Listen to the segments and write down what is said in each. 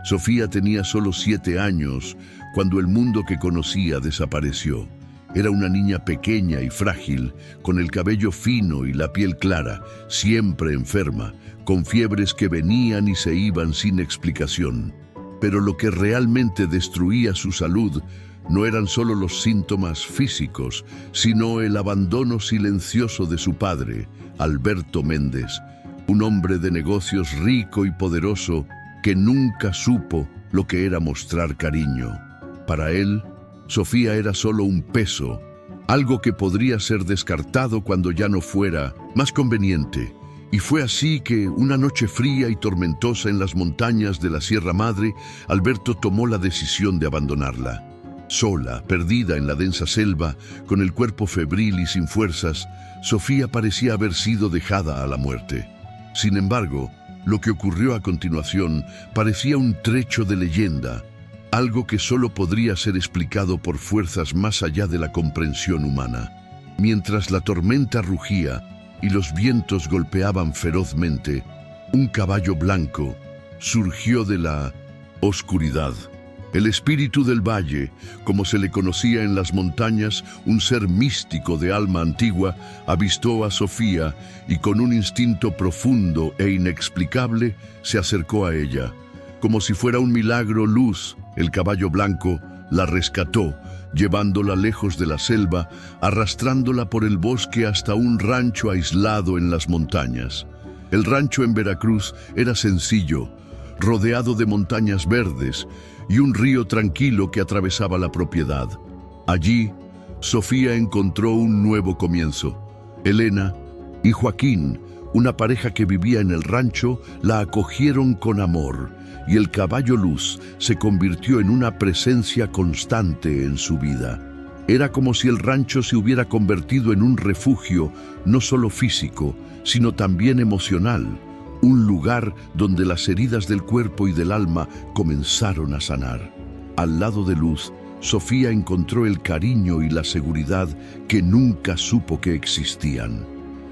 Sofía tenía solo 7 años cuando el mundo que conocía desapareció. Era una niña pequeña y frágil, con el cabello fino y la piel clara, siempre enferma, con fiebres que venían y se iban sin explicación. Pero lo que realmente destruía su salud no eran solo los síntomas físicos, sino el abandono silencioso de su padre, Alberto Méndez, un hombre de negocios rico y poderoso que nunca supo lo que era mostrar cariño. Para él, Sofía era solo un peso, algo que podría ser descartado cuando ya no fuera más conveniente. Y fue así que, una noche fría y tormentosa en las montañas de la Sierra Madre, Alberto tomó la decisión de abandonarla. Sola, perdida en la densa selva, con el cuerpo febril y sin fuerzas, Sofía parecía haber sido dejada a la muerte. Sin embargo, lo que ocurrió a continuación parecía un trecho de leyenda, algo que solo podría ser explicado por fuerzas más allá de la comprensión humana. Mientras la tormenta rugía y los vientos golpeaban ferozmente, un caballo blanco surgió de la oscuridad. El espíritu del valle, como se le conocía en las montañas, un ser místico de alma antigua, avistó a Sofía y con un instinto profundo e inexplicable se acercó a ella. Como si fuera un milagro luz, el caballo blanco la rescató, llevándola lejos de la selva, arrastrándola por el bosque hasta un rancho aislado en las montañas. El rancho en Veracruz era sencillo, rodeado de montañas verdes y un río tranquilo que atravesaba la propiedad. Allí, Sofía encontró un nuevo comienzo. Elena y Joaquín, una pareja que vivía en el rancho, la acogieron con amor, y el caballo luz se convirtió en una presencia constante en su vida. Era como si el rancho se hubiera convertido en un refugio, no solo físico, sino también emocional, un lugar donde las heridas del cuerpo y del alma comenzaron a sanar. Al lado de Luz, Sofía encontró el cariño y la seguridad que nunca supo que existían.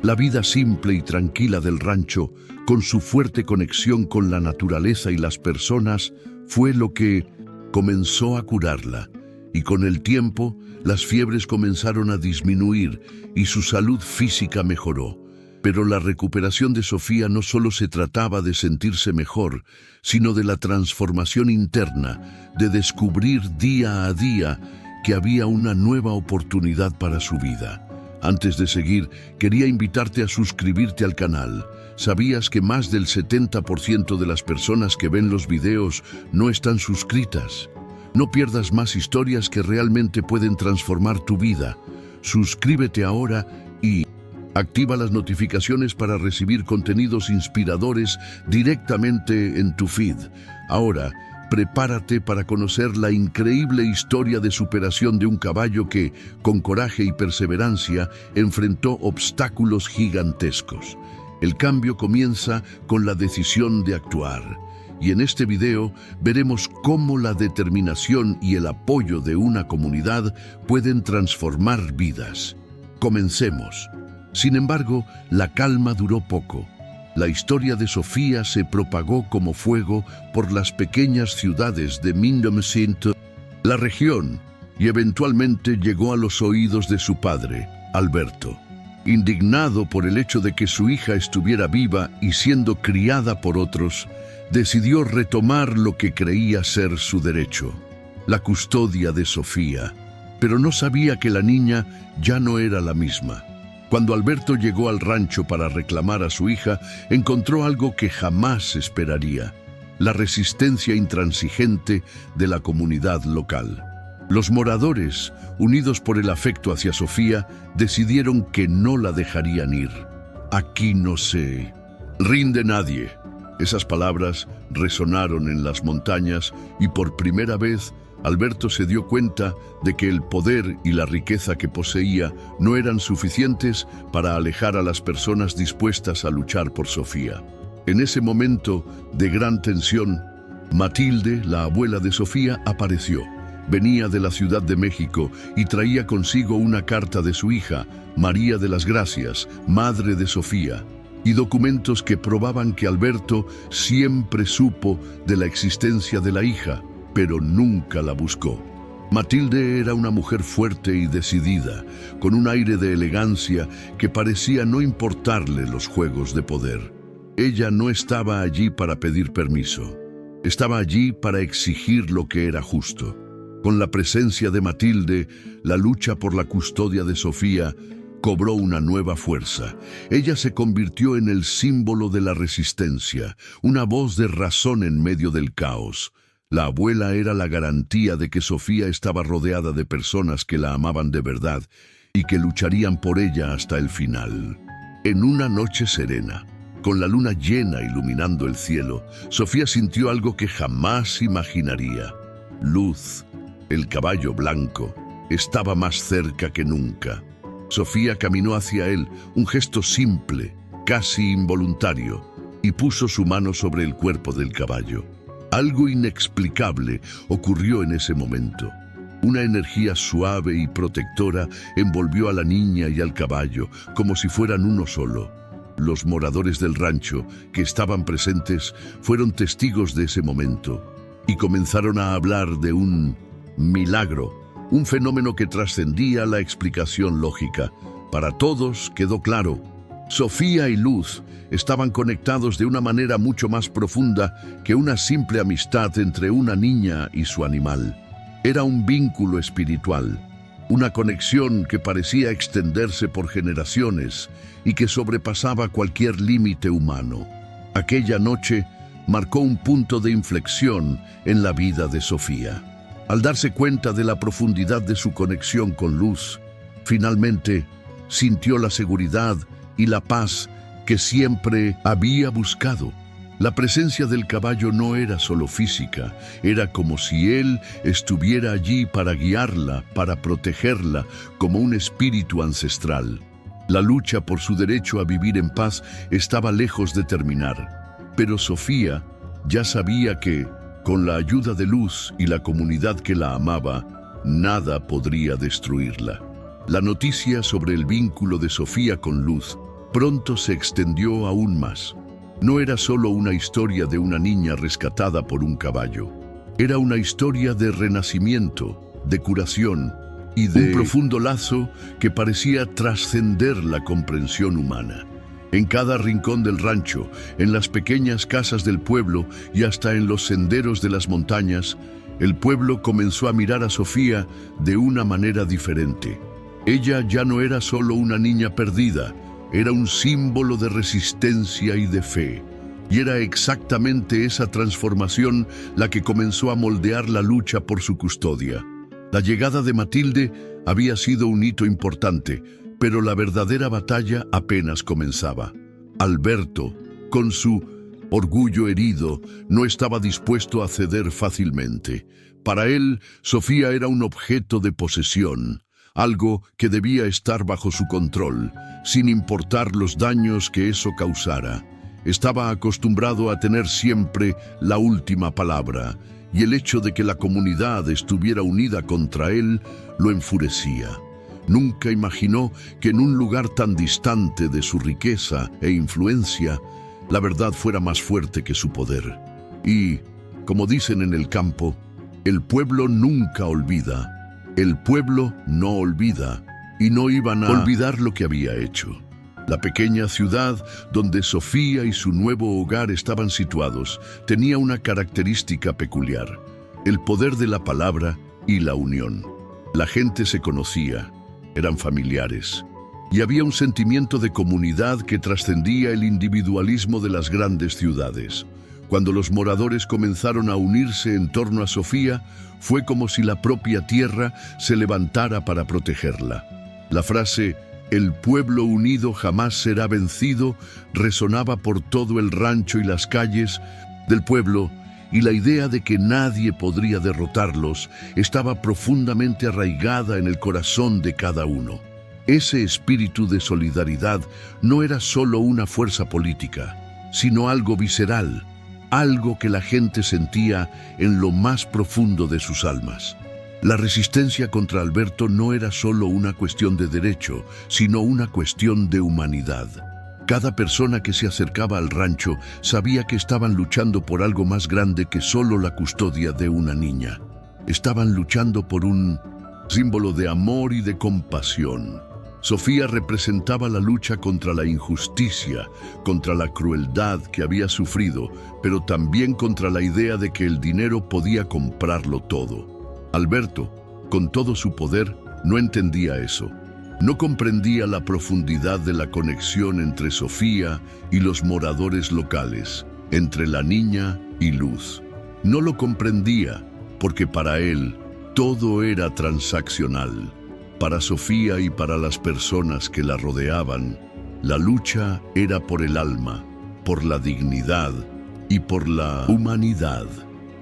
La vida simple y tranquila del rancho, con su fuerte conexión con la naturaleza y las personas, fue lo que comenzó a curarla. Y con el tiempo, las fiebres comenzaron a disminuir y su salud física mejoró. Pero la recuperación de Sofía no solo se trataba de sentirse mejor, sino de la transformación interna, de descubrir día a día que había una nueva oportunidad para su vida. Antes de seguir, quería invitarte a suscribirte al canal. ¿Sabías que más del 70% de las personas que ven los videos no están suscritas? No pierdas más historias que realmente pueden transformar tu vida. Suscríbete ahora y activa las notificaciones para recibir contenidos inspiradores directamente en tu feed. Ahora, prepárate para conocer la increíble historia de superación de un caballo que, con coraje y perseverancia, enfrentó obstáculos gigantescos. El cambio comienza con la decisión de actuar. Y en este video veremos cómo la determinación y el apoyo de una comunidad pueden transformar vidas. Comencemos. Sin embargo, la calma duró poco. La historia de Sofía se propagó como fuego por las pequeñas ciudades de Mindomsint, la región, y eventualmente llegó a los oídos de su padre, Alberto. Indignado por el hecho de que su hija estuviera viva y siendo criada por otros, decidió retomar lo que creía ser su derecho, la custodia de Sofía, pero no sabía que la niña ya no era la misma. Cuando Alberto llegó al rancho para reclamar a su hija, encontró algo que jamás esperaría: la resistencia intransigente de la comunidad local. Los moradores, unidos por el afecto hacia Sofía, decidieron que no la dejarían ir. Aquí no se rinde nadie. Esas palabras resonaron en las montañas y por primera vez Alberto se dio cuenta de que el poder y la riqueza que poseía no eran suficientes para alejar a las personas dispuestas a luchar por Sofía. En ese momento de gran tensión, Matilde, la abuela de Sofía, apareció. Venía de la Ciudad de México y traía consigo una carta de su hija, María de las Gracias, madre de Sofía. y documentos que probaban que Alberto siempre supo de la existencia de la hija, pero nunca la buscó. Matilde era una mujer fuerte y decidida, con un aire de elegancia que parecía no importarle los juegos de poder. Ella no estaba allí para pedir permiso, estaba allí para exigir lo que era justo. Con la presencia de Matilde, la lucha por la custodia de Sofía cobró una nueva fuerza. Ella se convirtió en el símbolo de la resistencia, una voz de razón en medio del caos. La abuela era la garantía de que Sofía estaba rodeada de personas que la amaban de verdad y que lucharían por ella hasta el final. En una noche serena, con la luna llena iluminando el cielo, Sofía sintió algo que jamás imaginaría. Luz, el caballo blanco, estaba más cerca que nunca. Sofía caminó hacia él, un gesto simple, casi involuntario, y puso su mano sobre el cuerpo del caballo. Algo inexplicable ocurrió en ese momento. Una energía suave y protectora envolvió a la niña y al caballo, como si fueran uno solo. Los moradores del rancho que estaban presentes fueron testigos de ese momento y comenzaron a hablar de un milagro, un fenómeno que trascendía la explicación lógica. Para todos quedó claro: Sofía y Luz estaban conectados de una manera mucho más profunda que una simple amistad entre una niña y su animal. Era un vínculo espiritual, una conexión que parecía extenderse por generaciones y que sobrepasaba cualquier límite humano. Aquella noche marcó un punto de inflexión en la vida de Sofía. Al darse cuenta de la profundidad de su conexión con Luz, finalmente sintió la seguridad y la paz que siempre había buscado. La presencia del caballo no era solo física, era como si él estuviera allí para guiarla, para protegerla, como un espíritu ancestral. La lucha por su derecho a vivir en paz estaba lejos de terminar, pero Sofía ya sabía que, con la ayuda de Luz y la comunidad que la amaba, nada podría destruirla. La noticia sobre el vínculo de Sofía con Luz pronto se extendió aún más. No era solo una historia de una niña rescatada por un caballo. Era una historia de renacimiento, de curación y de un profundo lazo que parecía trascender la comprensión humana. En cada rincón del rancho, en las pequeñas casas del pueblo y hasta en los senderos de las montañas, el pueblo comenzó a mirar a Sofía de una manera diferente. Ella ya no era solo una niña perdida, era un símbolo de resistencia y de fe. Y era exactamente esa transformación la que comenzó a moldear la lucha por su custodia. La llegada de Matilde había sido un hito importante, pero la verdadera batalla apenas comenzaba. Alberto, con su orgullo herido, no estaba dispuesto a ceder fácilmente. Para él, Sofía era un objeto de posesión, algo que debía estar bajo su control, sin importar los daños que eso causara. Estaba acostumbrado a tener siempre la última palabra, y el hecho de que la comunidad estuviera unida contra él lo enfurecía. Nunca imaginó que en un lugar tan distante de su riqueza e influencia, la verdad fuera más fuerte que su poder. Y, como dicen en el campo, el pueblo nunca olvida. El pueblo no olvida, y no iban a olvidar lo que había hecho. La pequeña ciudad donde Sofía y su nuevo hogar estaban situados tenía una característica peculiar: el poder de la palabra y la unión. La gente se conocía, eran familiares, y había un sentimiento de comunidad que trascendía el individualismo de las grandes ciudades. Cuando los moradores comenzaron a unirse en torno a Sofía, fue como si la propia tierra se levantara para protegerla. La frase "el pueblo unido jamás será vencido" resonaba por todo el rancho y las calles del pueblo, y la idea de que nadie podría derrotarlos estaba profundamente arraigada en el corazón de cada uno. Ese espíritu de solidaridad no era solo una fuerza política, sino algo visceral, algo que la gente sentía en lo más profundo de sus almas. La resistencia contra Alberto no era solo una cuestión de derecho, sino una cuestión de humanidad. Cada persona que se acercaba al rancho sabía que estaban luchando por algo más grande que solo la custodia de una niña. Estaban luchando por un símbolo de amor y de compasión. Sofía representaba la lucha contra la injusticia, contra la crueldad que había sufrido, pero también contra la idea de que el dinero podía comprarlo todo. Alberto, con todo su poder, no entendía eso. No comprendía la profundidad de la conexión entre Sofía y los moradores locales, entre la niña y Luz. No lo comprendía porque para él todo era transaccional. Para Sofía y para las personas que la rodeaban, la lucha era por el alma, por la dignidad y por la humanidad.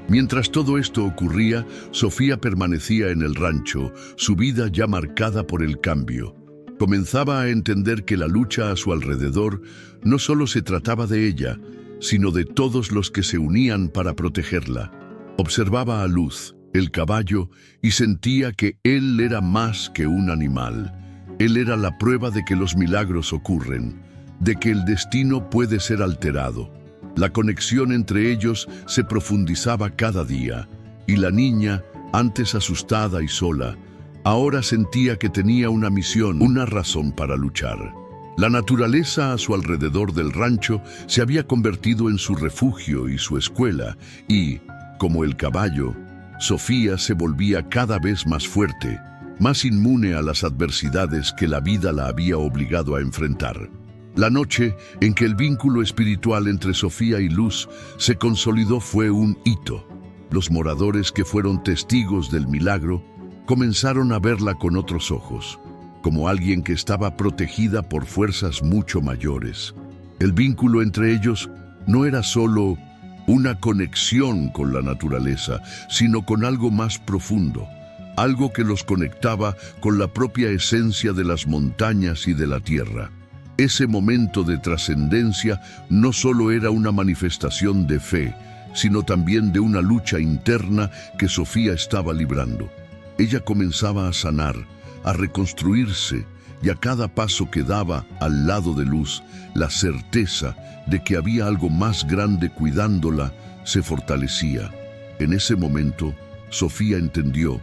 Mientras todo esto ocurría, Sofía permanecía en el rancho, su vida ya marcada por el cambio. Comenzaba a entender que la lucha a su alrededor no solo se trataba de ella, sino de todos los que se unían para protegerla. Observaba a Luz, el caballo, y sentía que él era más que un animal. Él era la prueba de que los milagros ocurren, de que el destino puede ser alterado. La conexión entre ellos se profundizaba cada día, y la niña, antes asustada y sola, ahora sentía que tenía una misión, una razón para luchar. La naturaleza a su alrededor del rancho se había convertido en su refugio y su escuela, y, como el caballo, Sofía se volvía cada vez más fuerte, más inmune a las adversidades que la vida la había obligado a enfrentar. La noche en que el vínculo espiritual entre Sofía y Luz se consolidó fue un hito. Los moradores que fueron testigos del milagro comenzaron a verla con otros ojos, como alguien que estaba protegida por fuerzas mucho mayores. El vínculo entre ellos no era solo una conexión con la naturaleza, sino con algo más profundo, algo que los conectaba con la propia esencia de las montañas y de la tierra. Ese momento de trascendencia no solo era una manifestación de fe, sino también de una lucha interna que Sofía estaba librando. Ella comenzaba a sanar, a reconstruirse, y a cada paso que daba al lado de Luz, la certeza de que había algo más grande cuidándola se fortalecía. En ese momento, Sofía entendió,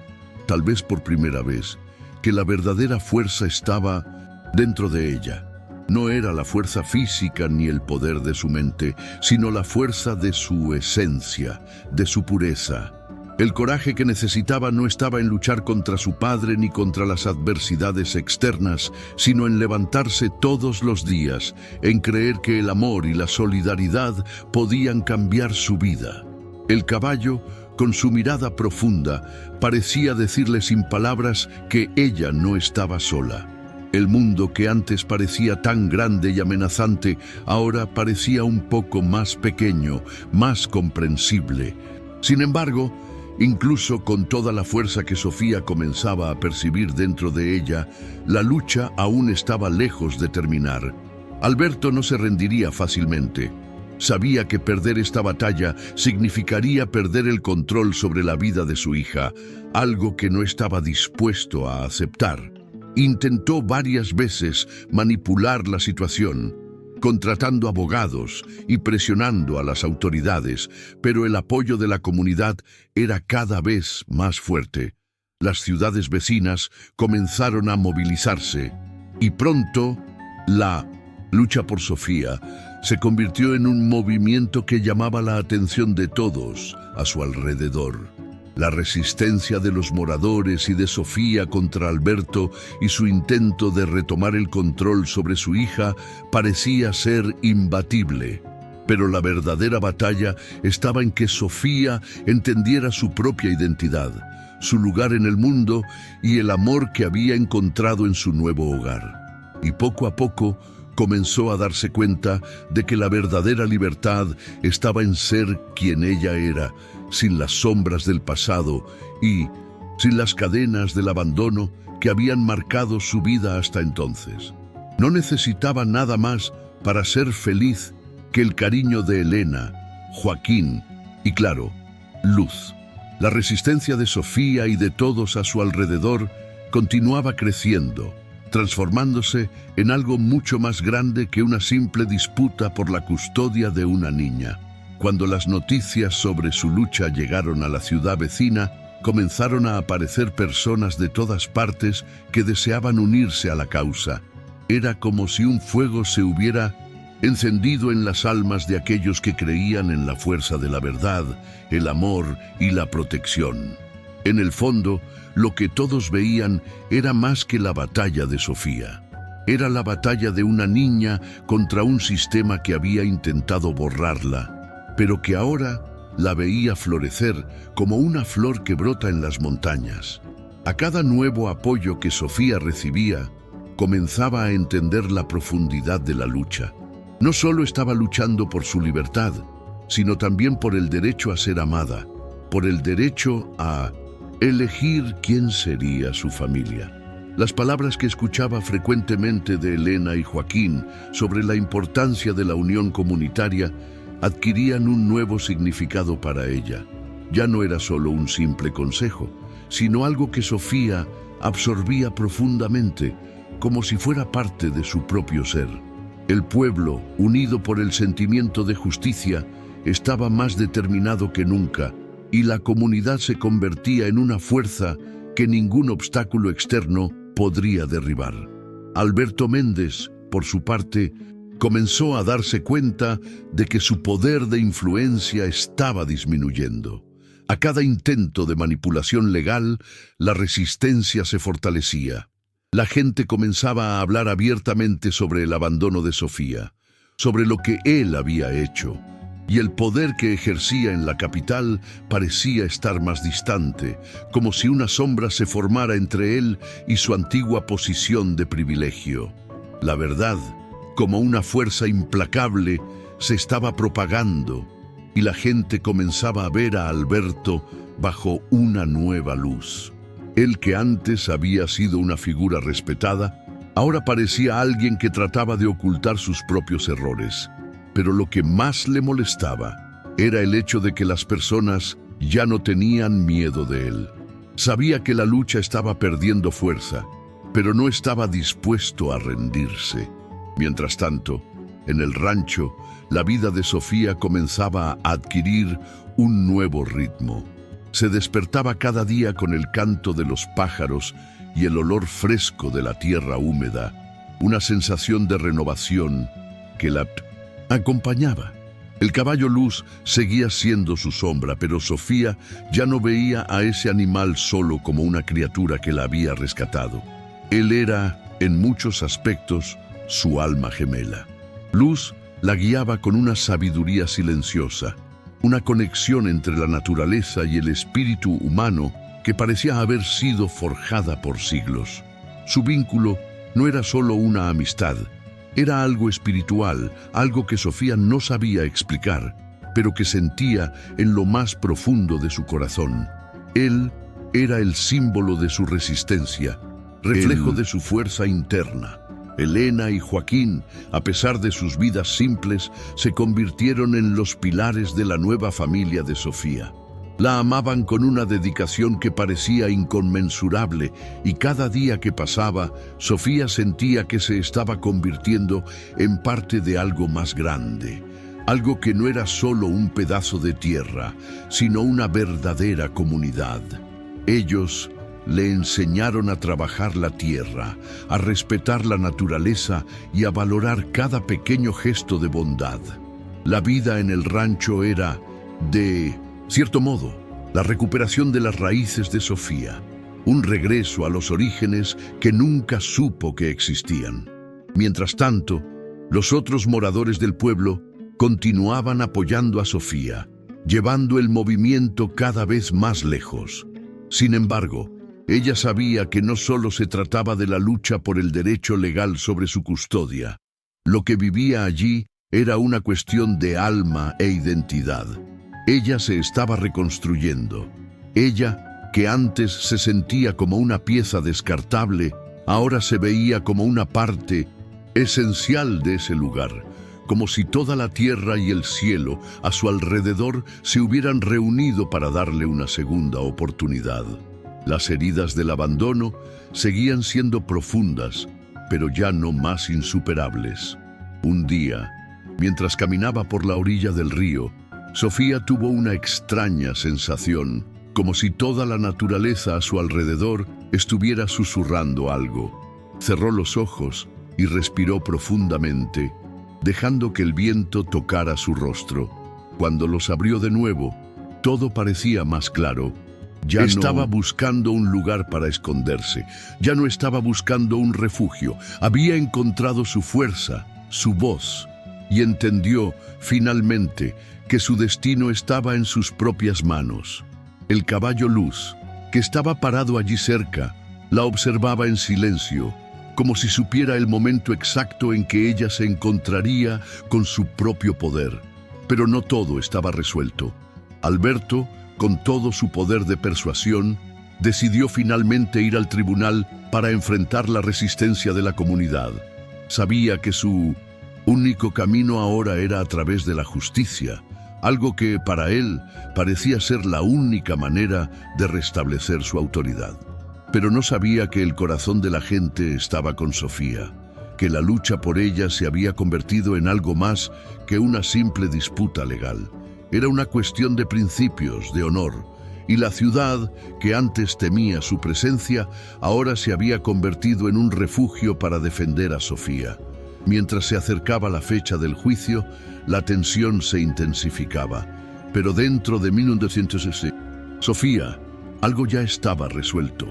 tal vez por primera vez, que la verdadera fuerza estaba dentro de ella. No era la fuerza física ni el poder de su mente, sino la fuerza de su esencia, de su pureza. El coraje que necesitaba no estaba en luchar contra su padre ni contra las adversidades externas, sino en levantarse todos los días, en creer que el amor y la solidaridad podían cambiar su vida. El caballo, con su mirada profunda, parecía decirle sin palabras que ella no estaba sola. El mundo que antes parecía tan grande y amenazante, ahora parecía un poco más pequeño, más comprensible. Sin embargo, incluso con toda la fuerza que Sofía comenzaba a percibir dentro de ella, la lucha aún estaba lejos de terminar. Alberto no se rendiría fácilmente. Sabía que perder esta batalla significaría perder el control sobre la vida de su hija, algo que no estaba dispuesto a aceptar. Intentó varias veces manipular la situación, contratando abogados y presionando a las autoridades, pero el apoyo de la comunidad era cada vez más fuerte. Las ciudades vecinas comenzaron a movilizarse y pronto la lucha por Sofía se convirtió en un movimiento que llamaba la atención de todos a su alrededor. La resistencia de los moradores y de Sofía contra Alberto y su intento de retomar el control sobre su hija parecía ser imbatible. Pero la verdadera batalla estaba en que Sofía entendiera su propia identidad, su lugar en el mundo y el amor que había encontrado en su nuevo hogar. Y poco a poco comenzó a darse cuenta de que la verdadera libertad estaba en ser quien ella era, sin las sombras del pasado y sin las cadenas del abandono que habían marcado su vida hasta entonces. No necesitaba nada más para ser feliz que el cariño de Elena, Joaquín y, claro, Luz. La resistencia de Sofía y de todos a su alrededor continuaba creciendo, transformándose en algo mucho más grande que una simple disputa por la custodia de una niña. Cuando las noticias sobre su lucha llegaron a la ciudad vecina, comenzaron a aparecer personas de todas partes que deseaban unirse a la causa. Era como si un fuego se hubiera encendido en las almas de aquellos que creían en la fuerza de la verdad, el amor y la protección. En el fondo, lo que todos veían era más que la batalla de Sofía. Era la batalla de una niña contra un sistema que había intentado borrarla, pero que ahora la veía florecer como una flor que brota en las montañas. A cada nuevo apoyo que Sofía recibía, comenzaba a entender la profundidad de la lucha. No solo estaba luchando por su libertad, sino también por el derecho a ser amada, por el derecho a elegir quién sería su familia. Las palabras que escuchaba frecuentemente de Elena y Joaquín sobre la importancia de la unión comunitaria adquirían un nuevo significado para ella. Ya no era solo un simple consejo, sino algo que Sofía absorbía profundamente, como si fuera parte de su propio ser. El pueblo, unido por el sentimiento de justicia, estaba más determinado que nunca, y la comunidad se convertía en una fuerza que ningún obstáculo externo podría derribar. Alberto Méndez, por su parte, comenzó a darse cuenta de que su poder de influencia estaba disminuyendo. A cada intento de manipulación legal, la resistencia se fortalecía. La gente comenzaba a hablar abiertamente sobre el abandono de Sofía, sobre lo que él había hecho, y el poder que ejercía en la capital parecía estar más distante, como si una sombra se formara entre él y su antigua posición de privilegio. La verdad, como una fuerza implacable, se estaba propagando, y la gente comenzaba a ver a Alberto bajo una nueva luz. Él, que antes había sido una figura respetada, ahora parecía alguien que trataba de ocultar sus propios errores. Pero lo que más le molestaba era el hecho de que las personas ya no tenían miedo de él. Sabía que la lucha estaba perdiendo fuerza, pero no estaba dispuesto a rendirse. Mientras tanto, en el rancho, la vida de Sofía comenzaba a adquirir un nuevo ritmo. Se despertaba cada día con el canto de los pájaros y el olor fresco de la tierra húmeda, una sensación de renovación que la acompañaba. El caballo Luz seguía siendo su sombra, pero Sofía ya no veía a ese animal solo como una criatura que la había rescatado. Él era, en muchos aspectos, su alma gemela. Luz la guiaba con una sabiduría silenciosa, una conexión entre la naturaleza y el espíritu humano que parecía haber sido forjada por siglos. Su vínculo no era solo una amistad, era algo espiritual, algo que Sofía no sabía explicar, pero que sentía en lo más profundo de su corazón. Él era el símbolo de su resistencia, reflejo de su fuerza interna. Elena y Joaquín, a pesar de sus vidas simples, se convirtieron en los pilares de la nueva familia de Sofía. La amaban con una dedicación que parecía inconmensurable, y cada día que pasaba, Sofía sentía que se estaba convirtiendo en parte de algo más grande, algo que no era solo un pedazo de tierra, sino una verdadera comunidad. Ellos le enseñaron a trabajar la tierra, a respetar la naturaleza y a valorar cada pequeño gesto de bondad. La vida en el rancho era, de cierto modo, la recuperación de las raíces de Sofía, un regreso a los orígenes que nunca supo que existían. Mientras tanto, los otros moradores del pueblo continuaban apoyando a Sofía, llevando el movimiento cada vez más lejos. Sin embargo, ella sabía que no solo se trataba de la lucha por el derecho legal sobre su custodia. Lo que vivía allí era una cuestión de alma e identidad. Ella se estaba reconstruyendo. Ella, que antes se sentía como una pieza descartable, ahora se veía como una parte esencial de ese lugar, como si toda la tierra y el cielo a su alrededor se hubieran reunido para darle una segunda oportunidad. Las heridas del abandono seguían siendo profundas, pero ya no más insuperables. Un día, mientras caminaba por la orilla del río, Sofía tuvo una extraña sensación, como si toda la naturaleza a su alrededor estuviera susurrando algo. Cerró los ojos y respiró profundamente, dejando que el viento tocara su rostro. Cuando los abrió de nuevo, todo parecía más claro. Ya estaba buscando un lugar para esconderse, ya no estaba buscando un refugio, había encontrado su fuerza, su voz, y entendió, finalmente, que su destino estaba en sus propias manos. El caballo Luz, que estaba parado allí cerca, la observaba en silencio, como si supiera el momento exacto en que ella se encontraría con su propio poder. Pero no todo estaba resuelto. Alberto, con todo su poder de persuasión, decidió finalmente ir al tribunal para enfrentar la resistencia de la comunidad. Sabía que su único camino ahora era a través de la justicia, algo que para él parecía ser la única manera de restablecer su autoridad. Pero no sabía que el corazón de la gente estaba con Sofía, que la lucha por ella se había convertido en algo más que una simple disputa legal. Era una cuestión de principios, de honor, y la ciudad, que antes temía su presencia, ahora se había convertido en un refugio para defender a Sofía. Mientras se acercaba la fecha del juicio, la tensión se intensificaba. Pero dentro de 1960, Sofía, algo ya estaba resuelto.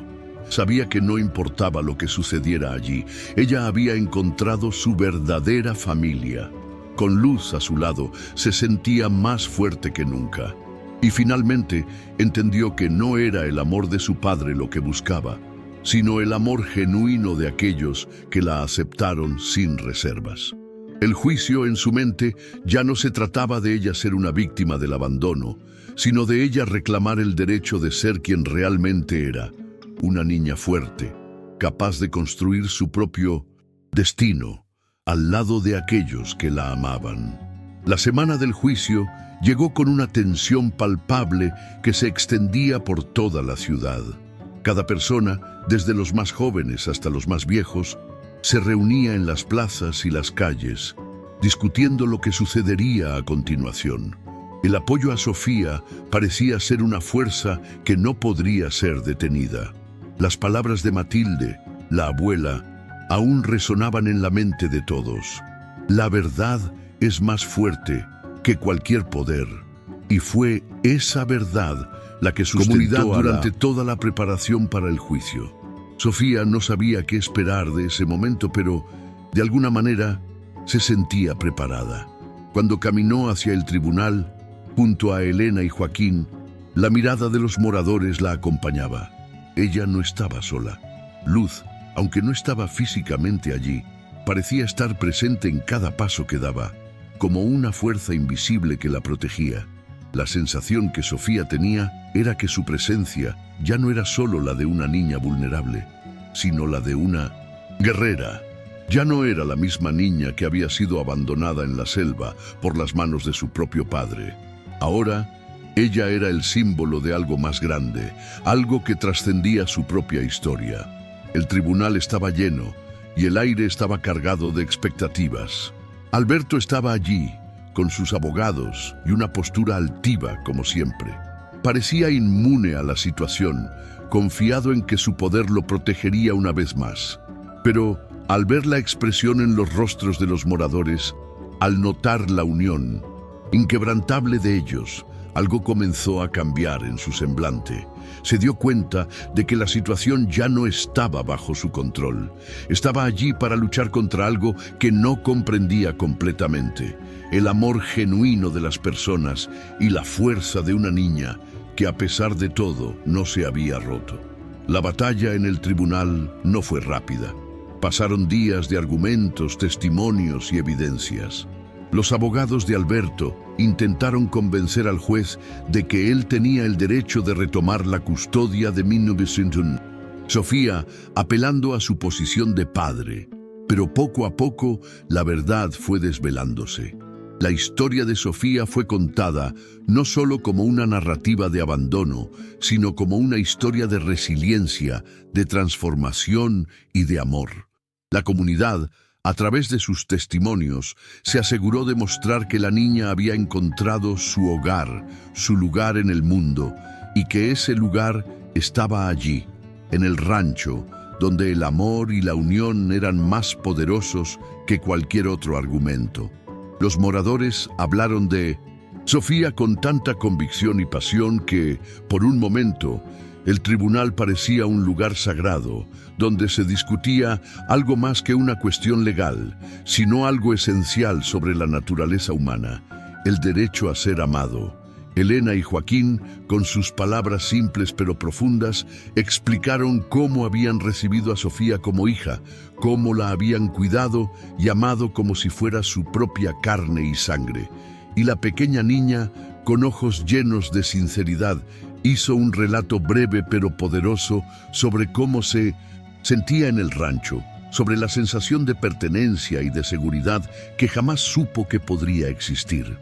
Sabía que no importaba lo que sucediera allí, ella había encontrado su verdadera familia. Con Luz a su lado, se sentía más fuerte que nunca. Y finalmente entendió que no era el amor de su padre lo que buscaba, sino el amor genuino de aquellos que la aceptaron sin reservas. El juicio en su mente ya no se trataba de ella ser una víctima del abandono, sino de ella reclamar el derecho de ser quien realmente era, una niña fuerte, capaz de construir su propio destino al lado de aquellos que la amaban. La semana del juicio llegó con una tensión palpable que se extendía por toda la ciudad. Cada persona, desde los más jóvenes hasta los más viejos, se reunía en las plazas y las calles, discutiendo lo que sucedería a continuación. El apoyo a Sofía parecía ser una fuerza que no podría ser detenida. Las palabras de Matilde, la abuela, aún resonaban en la mente de todos. La verdad es más fuerte que cualquier poder. Y fue esa verdad la que sustentó durante toda la preparación para el juicio. Sofía no sabía qué esperar de ese momento, pero de alguna manera se sentía preparada. Cuando caminó hacia el tribunal, junto a Elena y Joaquín, la mirada de los moradores la acompañaba. Ella no estaba sola. Luz, aunque no estaba físicamente allí, parecía estar presente en cada paso que daba, como una fuerza invisible que la protegía. La sensación que Sofía tenía era que su presencia ya no era solo la de una niña vulnerable, sino la de una guerrera. Ya no era la misma niña que había sido abandonada en la selva por las manos de su propio padre. Ahora, ella era el símbolo de algo más grande, algo que trascendía su propia historia. El tribunal estaba lleno y el aire estaba cargado de expectativas. Alberto estaba allí, con sus abogados y una postura altiva como siempre. Parecía inmune a la situación, confiado en que su poder lo protegería una vez más. Pero al ver la expresión en los rostros de los moradores, al notar la unión inquebrantable de ellos, algo comenzó a cambiar en su semblante. Se dio cuenta de que la situación ya no estaba bajo su control. Estaba allí para luchar contra algo que no comprendía completamente: el amor genuino de las personas y la fuerza de una niña que, a pesar de todo, no se había roto. La batalla en el tribunal no fue rápida. Pasaron días de argumentos, testimonios y evidencias. Los abogados de Alberto intentaron convencer al juez de que él tenía el derecho de retomar la custodia de 1901. Sofía, apelando a su posición de padre, pero poco a poco la verdad fue desvelándose. La historia de Sofía fue contada no solo como una narrativa de abandono, sino como una historia de resiliencia, de transformación y de amor. La comunidad, a través de sus testimonios, se aseguró de mostrar que la niña había encontrado su hogar, su lugar en el mundo, y que ese lugar estaba allí, en el rancho, donde el amor y la unión eran más poderosos que cualquier otro argumento. Los moradores hablaron de Sofía con tanta convicción y pasión que, por un momento, el tribunal parecía un lugar sagrado, donde se discutía algo más que una cuestión legal, sino algo esencial sobre la naturaleza humana, el derecho a ser amado. Elena y Joaquín, con sus palabras simples pero profundas, explicaron cómo habían recibido a Sofía como hija, cómo la habían cuidado y amado como si fuera su propia carne y sangre. Y la pequeña niña, con ojos llenos de sinceridad, hizo un relato breve pero poderoso sobre cómo se sentía en el rancho, sobre la sensación de pertenencia y de seguridad que jamás supo que podría existir.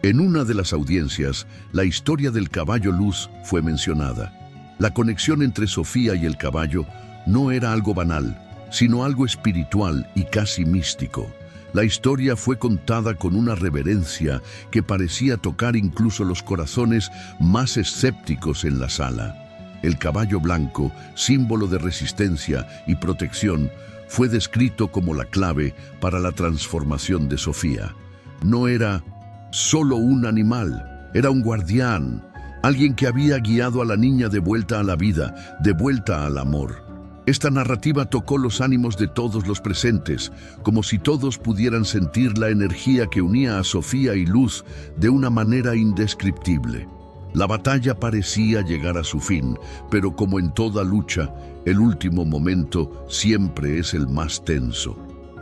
En una de las audiencias, la historia del caballo Luz fue mencionada. La conexión entre Sofía y el caballo no era algo banal, sino algo espiritual y casi místico. La historia fue contada con una reverencia que parecía tocar incluso los corazones más escépticos en la sala. El caballo blanco, símbolo de resistencia y protección, fue descrito como la clave para la transformación de Sofía. No era solo un animal, era un guardián, alguien que había guiado a la niña de vuelta a la vida, de vuelta al amor. Esta narrativa tocó los ánimos de todos los presentes, como si todos pudieran sentir la energía que unía a Sofía y Luz de una manera indescriptible. La batalla parecía llegar a su fin, pero como en toda lucha, el último momento siempre es el más tenso.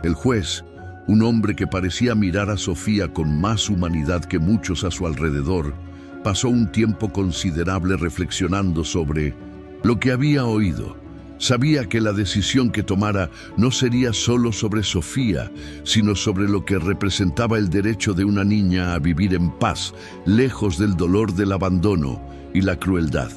El juez, un hombre que parecía mirar a Sofía con más humanidad que muchos a su alrededor, pasó un tiempo considerable reflexionando sobre lo que había oído. Sabía que la decisión que tomara no sería solo sobre Sofía, sino sobre lo que representaba el derecho de una niña a vivir en paz, lejos del dolor del abandono y la crueldad.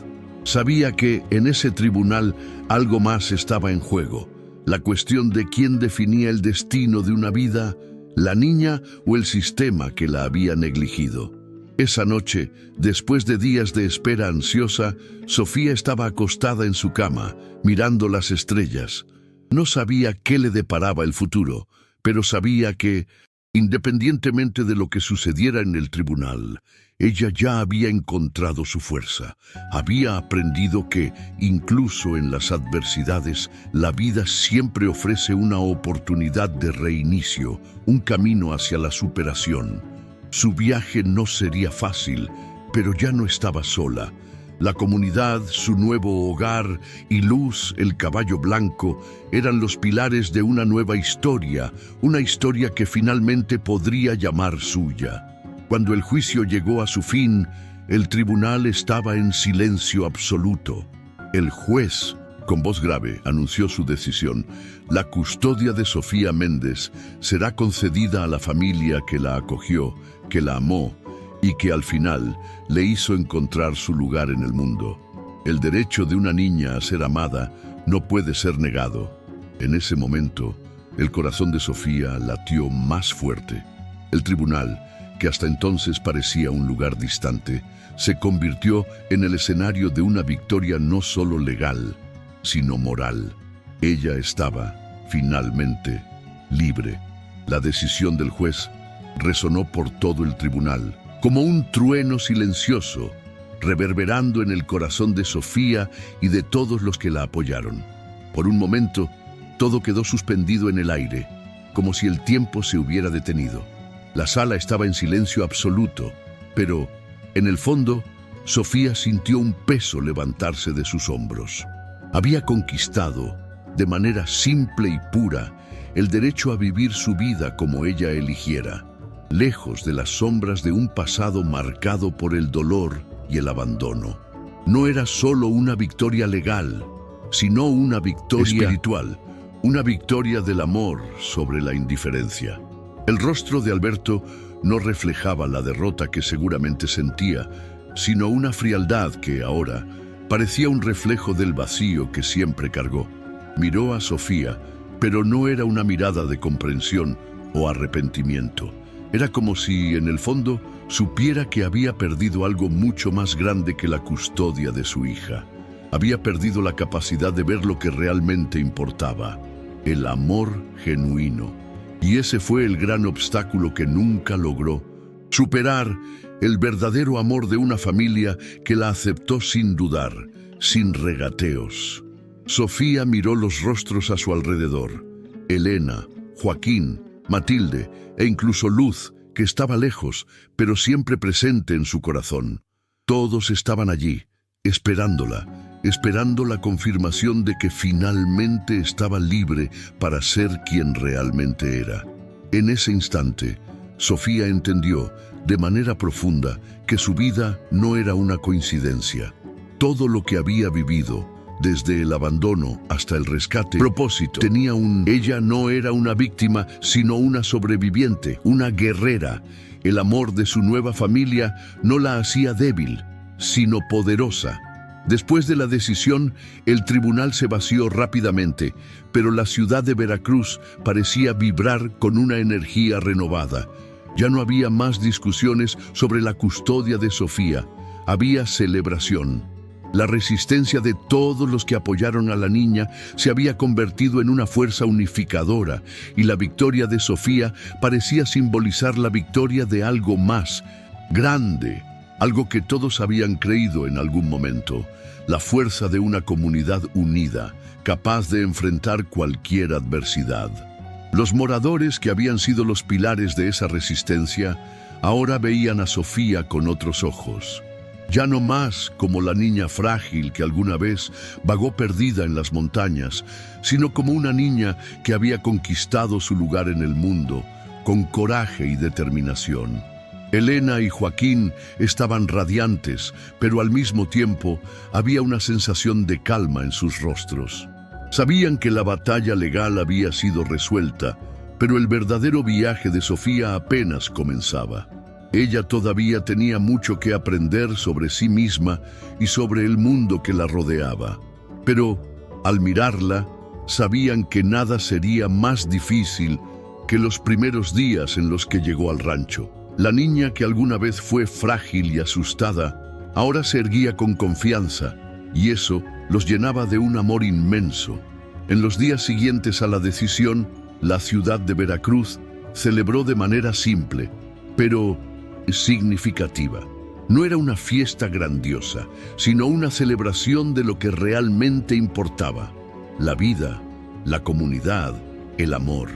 Sabía que en ese tribunal algo más estaba en juego. La cuestión de quién definía el destino de una vida, la niña o el sistema que la había negligido. Esa noche, después de días de espera ansiosa, Sofía estaba acostada en su cama, mirando las estrellas. No sabía qué le deparaba el futuro, pero sabía que, independientemente de lo que sucediera en el tribunal, ella ya había encontrado su fuerza. Había aprendido que, incluso en las adversidades, la vida siempre ofrece una oportunidad de reinicio, un camino hacia la superación. Su viaje no sería fácil, pero ya no estaba sola. La comunidad, su nuevo hogar y Luz, el caballo blanco, eran los pilares de una nueva historia, una historia que finalmente podría llamar suya. Cuando el juicio llegó a su fin, el tribunal estaba en silencio absoluto. El juez, con voz grave, anunció su decisión. La custodia de Sofía Méndez será concedida a la familia que la acogió, que la amó y que al final le hizo encontrar su lugar en el mundo. El derecho de una niña a ser amada no puede ser negado. En ese momento, el corazón de Sofía latió más fuerte. El tribunal, que hasta entonces parecía un lugar distante, se convirtió en el escenario de una victoria no solo legal, sino moral. Ella estaba, finalmente, libre. La decisión del juez resonó por todo el tribunal, como un trueno silencioso, reverberando en el corazón de Sofía y de todos los que la apoyaron. Por un momento, todo quedó suspendido en el aire, como si el tiempo se hubiera detenido. La sala estaba en silencio absoluto, pero, en el fondo, Sofía sintió un peso levantarse de sus hombros. Había conquistado, de manera simple y pura, el derecho a vivir su vida como ella eligiera, lejos de las sombras de un pasado marcado por el dolor y el abandono. No era solo una victoria legal, sino una victoria espiritual, una victoria del amor sobre la indiferencia. El rostro de Alberto no reflejaba la derrota que seguramente sentía, sino una frialdad que ahora parecía un reflejo del vacío que siempre cargó. Miró a Sofía, pero no era una mirada de comprensión o arrepentimiento. Era como si, en el fondo, supiera que había perdido algo mucho más grande que la custodia de su hija. Había perdido la capacidad de ver lo que realmente importaba, el amor genuino. Y ese fue el gran obstáculo que nunca logró superar, el verdadero amor de una familia que la aceptó sin dudar, sin regateos. Sofía miró los rostros a su alrededor. Elena, Joaquín, Matilde e incluso Luz, que estaba lejos, pero siempre presente en su corazón. Todos estaban allí, esperando la confirmación de que finalmente estaba libre para ser quien realmente era. En ese instante, Sofía entendió, de manera profunda, que su vida no era una coincidencia. Todo lo que había vivido, desde el abandono hasta el rescate, ella no era una víctima, sino una sobreviviente, una guerrera. El amor de su nueva familia no la hacía débil, sino poderosa. Después de la decisión, el tribunal se vació rápidamente, pero la ciudad de Veracruz parecía vibrar con una energía renovada. Ya no había más discusiones sobre la custodia de Sofía, había celebración. La resistencia de todos los que apoyaron a la niña se había convertido en una fuerza unificadora, y la victoria de Sofía parecía simbolizar la victoria de algo más grande, algo que todos habían creído en algún momento, la fuerza de una comunidad unida, capaz de enfrentar cualquier adversidad. Los moradores, que habían sido los pilares de esa resistencia, ahora veían a Sofía con otros ojos. Ya no más como la niña frágil que alguna vez vagó perdida en las montañas, sino como una niña que había conquistado su lugar en el mundo, con coraje y determinación. Elena y Joaquín estaban radiantes, pero al mismo tiempo había una sensación de calma en sus rostros. Sabían que la batalla legal había sido resuelta, pero el verdadero viaje de Sofía apenas comenzaba. Ella todavía tenía mucho que aprender sobre sí misma y sobre el mundo que la rodeaba. Pero, al mirarla, sabían que nada sería más difícil que los primeros días en los que llegó al rancho. La niña, que alguna vez fue frágil y asustada, ahora se erguía con confianza, y eso los llenaba de un amor inmenso. En los días siguientes a la decisión, la ciudad de Veracruz celebró de manera simple, pero significativa. No era una fiesta grandiosa, sino una celebración de lo que realmente importaba: la vida, la comunidad, el amor.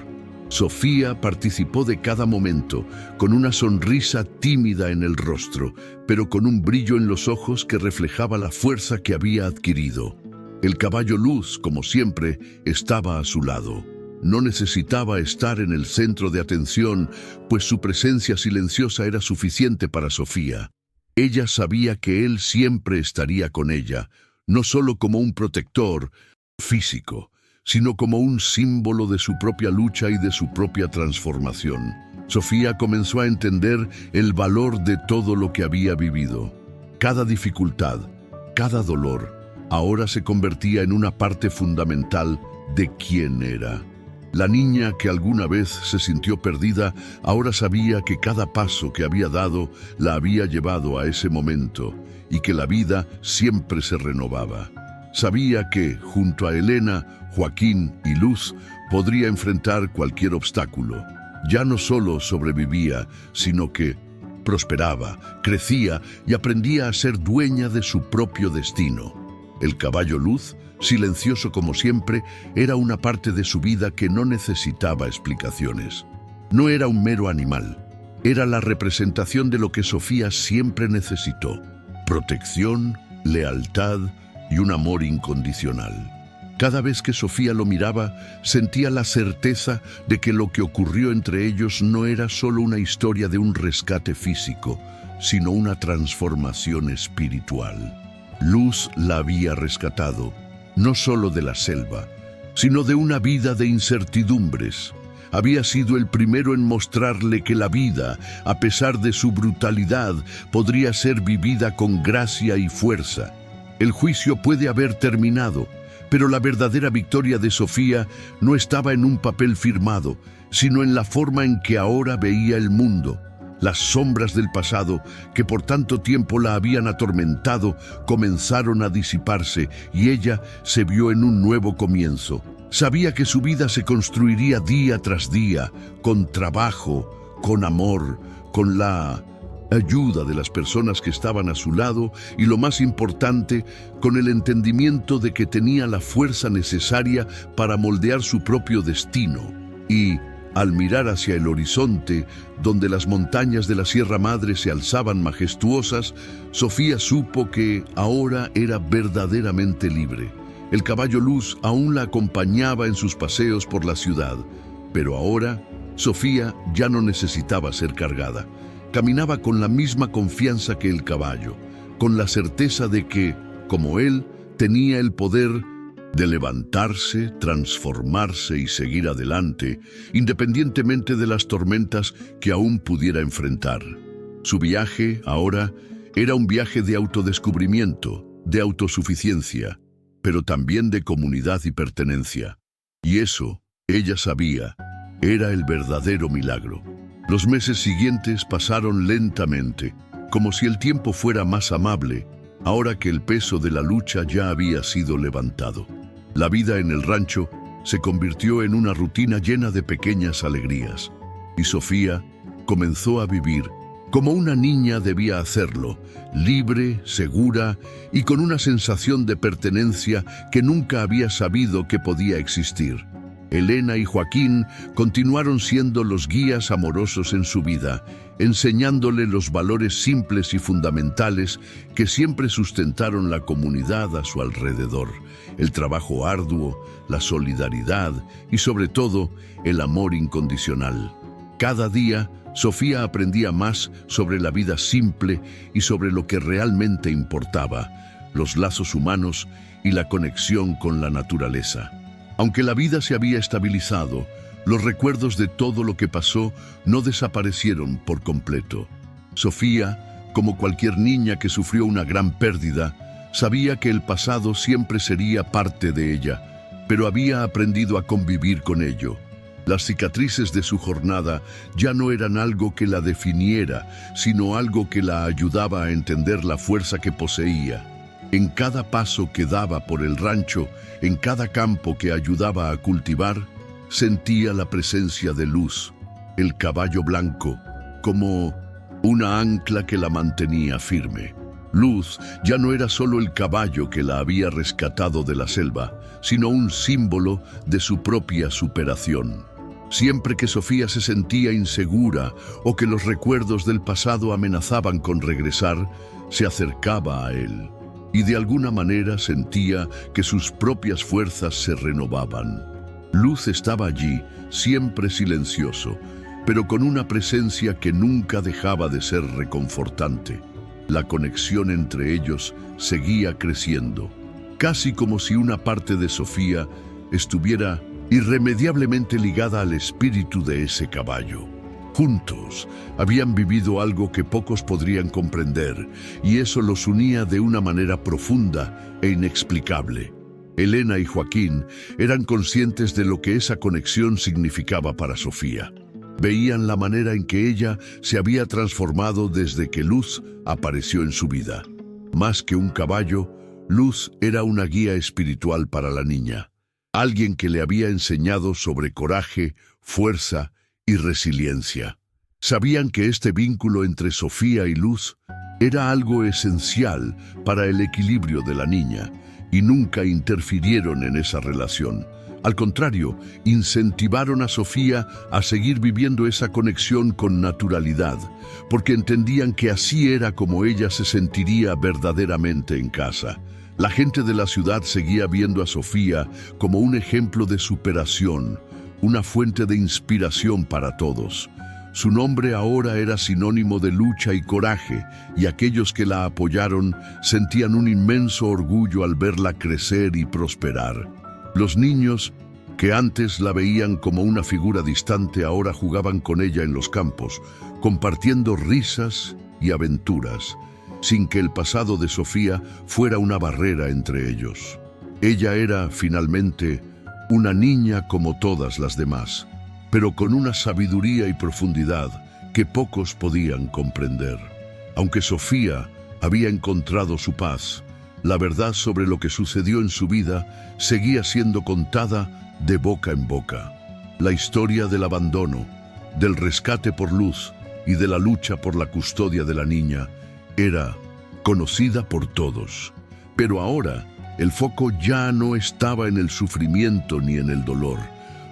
Sofía participó de cada momento, con una sonrisa tímida en el rostro, pero con un brillo en los ojos que reflejaba la fuerza que había adquirido. El caballo Luz, como siempre, estaba a su lado. No necesitaba estar en el centro de atención, pues su presencia silenciosa era suficiente para Sofía. Ella sabía que él siempre estaría con ella, no solo como un protector físico, sino como un símbolo de su propia lucha y de su propia transformación. Sofía comenzó a entender el valor de todo lo que había vivido. Cada dificultad, cada dolor, ahora se convertía en una parte fundamental de quién era. La niña, que alguna vez se sintió perdida, ahora sabía que cada paso que había dado la había llevado a ese momento, y que la vida siempre se renovaba. Sabía que, junto a Elena, Joaquín y Luz, podría enfrentar cualquier obstáculo. Ya no solo sobrevivía, sino que prosperaba, crecía y aprendía a ser dueña de su propio destino. El caballo Luz, silencioso como siempre, era una parte de su vida que no necesitaba explicaciones. No era un mero animal, era la representación de lo que Sofía siempre necesitó: protección, lealtad y un amor incondicional. Cada vez que Sofía lo miraba, sentía la certeza de que lo que ocurrió entre ellos no era solo una historia de un rescate físico, sino una transformación espiritual. Luz la había rescatado, no solo de la selva, sino de una vida de incertidumbres. Había sido el primero en mostrarle que la vida, a pesar de su brutalidad, podría ser vivida con gracia y fuerza. El juicio puede haber terminado, Pero la verdadera victoria de Sofía no estaba en un papel firmado, sino en la forma en que ahora veía el mundo. Las sombras del pasado, que por tanto tiempo la habían atormentado, comenzaron a disiparse y ella se vio en un nuevo comienzo. Sabía que su vida se construiría día tras día, con trabajo, con amor, con la ayuda de las personas que estaban a su lado y, lo más importante, con el entendimiento de que tenía la fuerza necesaria para moldear su propio destino. Y, al mirar hacia el horizonte, donde las montañas de la Sierra Madre se alzaban majestuosas, Sofía supo que ahora era verdaderamente libre. El caballo Luz aún la acompañaba en sus paseos por la ciudad, pero ahora Sofía ya no necesitaba ser cargada. Caminaba con la misma confianza que el caballo, con la certeza de que, como él, tenía el poder de levantarse, transformarse y seguir adelante, independientemente de las tormentas que aún pudiera enfrentar. Su viaje, ahora, era un viaje de autodescubrimiento, de autosuficiencia, pero también de comunidad y pertenencia. Y eso, ella sabía, era el verdadero milagro. Los meses siguientes pasaron lentamente, como si el tiempo fuera más amable, ahora que el peso de la lucha ya había sido levantado. La vida en el rancho se convirtió en una rutina llena de pequeñas alegrías, y Sofía comenzó a vivir como una niña debía hacerlo, libre, segura y con una sensación de pertenencia que nunca había sabido que podía existir. Elena y Joaquín continuaron siendo los guías amorosos en su vida, enseñándole los valores simples y fundamentales que siempre sustentaron la comunidad a su alrededor: el trabajo arduo, la solidaridad y, sobre todo, el amor incondicional. Cada día, Sofía aprendía más sobre la vida simple y sobre lo que realmente importaba: los lazos humanos y la conexión con la naturaleza. Aunque la vida se había estabilizado, los recuerdos de todo lo que pasó no desaparecieron por completo. Sofía, como cualquier niña que sufrió una gran pérdida, sabía que el pasado siempre sería parte de ella, pero había aprendido a convivir con ello. Las cicatrices de su jornada ya no eran algo que la definiera, sino algo que la ayudaba a entender la fuerza que poseía. En cada paso que daba por el rancho, en cada campo que ayudaba a cultivar, sentía la presencia de Luz, el caballo blanco, como una ancla que la mantenía firme. Luz ya no era solo el caballo que la había rescatado de la selva, sino un símbolo de su propia superación. Siempre que Sofía se sentía insegura o que los recuerdos del pasado amenazaban con regresar, se acercaba a él. Y de alguna manera sentía que sus propias fuerzas se renovaban. Luz estaba allí, siempre silencioso, pero con una presencia que nunca dejaba de ser reconfortante. La conexión entre ellos seguía creciendo, casi como si una parte de Sofía estuviera irremediablemente ligada al espíritu de ese caballo. Juntos habían vivido algo que pocos podrían comprender, y eso los unía de una manera profunda e inexplicable. Elena y Joaquín eran conscientes de lo que esa conexión significaba para Sofía. Veían la manera en que ella se había transformado desde que Luz apareció en su vida. Más que un caballo, Luz era una guía espiritual para la niña, alguien que le había enseñado sobre coraje, fuerza y resiliencia. Sabían que este vínculo entre Sofía y Luz era algo esencial para el equilibrio de la niña, y nunca interfirieron en esa relación. Al contrario, incentivaron a Sofía a seguir viviendo esa conexión con naturalidad, porque entendían que así era como ella se sentiría verdaderamente en casa. La gente de la ciudad seguía viendo a Sofía como un ejemplo de superación, una fuente de inspiración para todos. Su nombre ahora era sinónimo de lucha y coraje, y aquellos que la apoyaron sentían un inmenso orgullo al verla crecer y prosperar. Los niños, que antes la veían como una figura distante, ahora jugaban con ella en los campos, compartiendo risas y aventuras, sin que el pasado de Sofía fuera una barrera entre ellos. Ella era, finalmente, una niña como todas las demás, pero con una sabiduría y profundidad que pocos podían comprender. Aunque Sofía había encontrado su paz, la verdad sobre lo que sucedió en su vida seguía siendo contada de boca en boca. La historia del abandono, del rescate por Luz y de la lucha por la custodia de la niña era conocida por todos. Pero ahora, el foco ya no estaba en el sufrimiento ni en el dolor.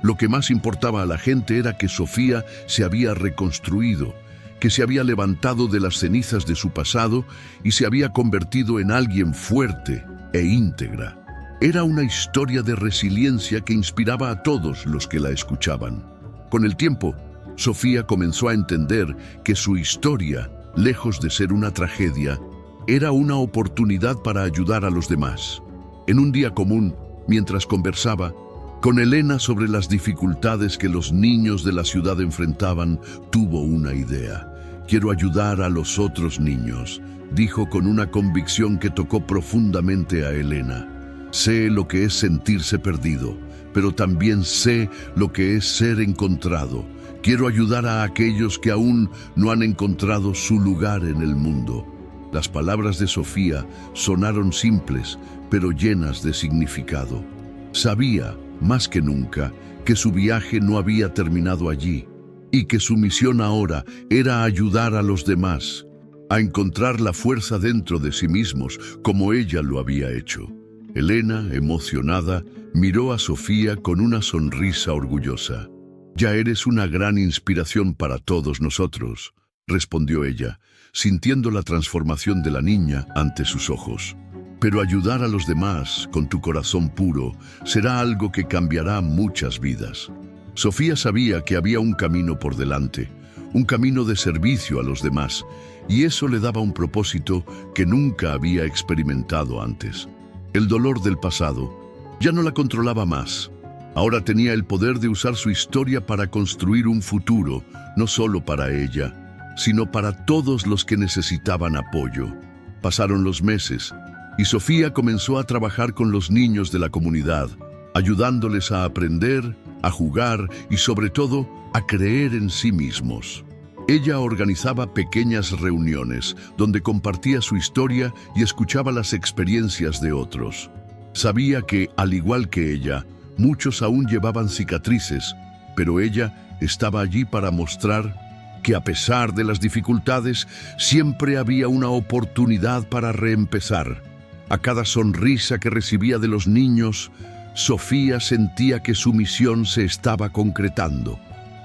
Lo que más importaba a la gente era que Sofía se había reconstruido, que se había levantado de las cenizas de su pasado y se había convertido en alguien fuerte e íntegra. Era una historia de resiliencia que inspiraba a todos los que la escuchaban. Con el tiempo, Sofía comenzó a entender que su historia, lejos de ser una tragedia, era una oportunidad para ayudar a los demás. En un día común, mientras conversaba con Elena sobre las dificultades que los niños de la ciudad enfrentaban, tuvo una idea. «Quiero ayudar a los otros niños», dijo con una convicción que tocó profundamente a Elena. «Sé lo que es sentirse perdido, pero también sé lo que es ser encontrado. Quiero ayudar a aquellos que aún no han encontrado su lugar en el mundo». Las palabras de Sofía sonaron simples, pero llenas de significado. Sabía, más que nunca, que su viaje no había terminado allí y que su misión ahora era ayudar a los demás a encontrar la fuerza dentro de sí mismos, como ella lo había hecho. Elena, emocionada, miró a Sofía con una sonrisa orgullosa. «Ya eres una gran inspiración para todos nosotros», respondió ella, sintiendo la transformación de la niña ante sus ojos. «Pero ayudar a los demás con tu corazón puro será algo que cambiará muchas vidas». Sofía sabía que había un camino por delante, un camino de servicio a los demás, y eso le daba un propósito que nunca había experimentado antes. El dolor del pasado ya no la controlaba más. Ahora tenía el poder de usar su historia para construir un futuro, no solo para ella, sino para todos los que necesitaban apoyo. Pasaron los meses, y Sofía comenzó a trabajar con los niños de la comunidad, ayudándoles a aprender, a jugar y sobre todo a creer en sí mismos. Ella organizaba pequeñas reuniones donde compartía su historia y escuchaba las experiencias de otros. Sabía que, al igual que ella, muchos aún llevaban cicatrices, pero ella estaba allí para mostrar que a pesar de las dificultades, siempre había una oportunidad para reempezar. A cada sonrisa que recibía de los niños, Sofía sentía que su misión se estaba concretando.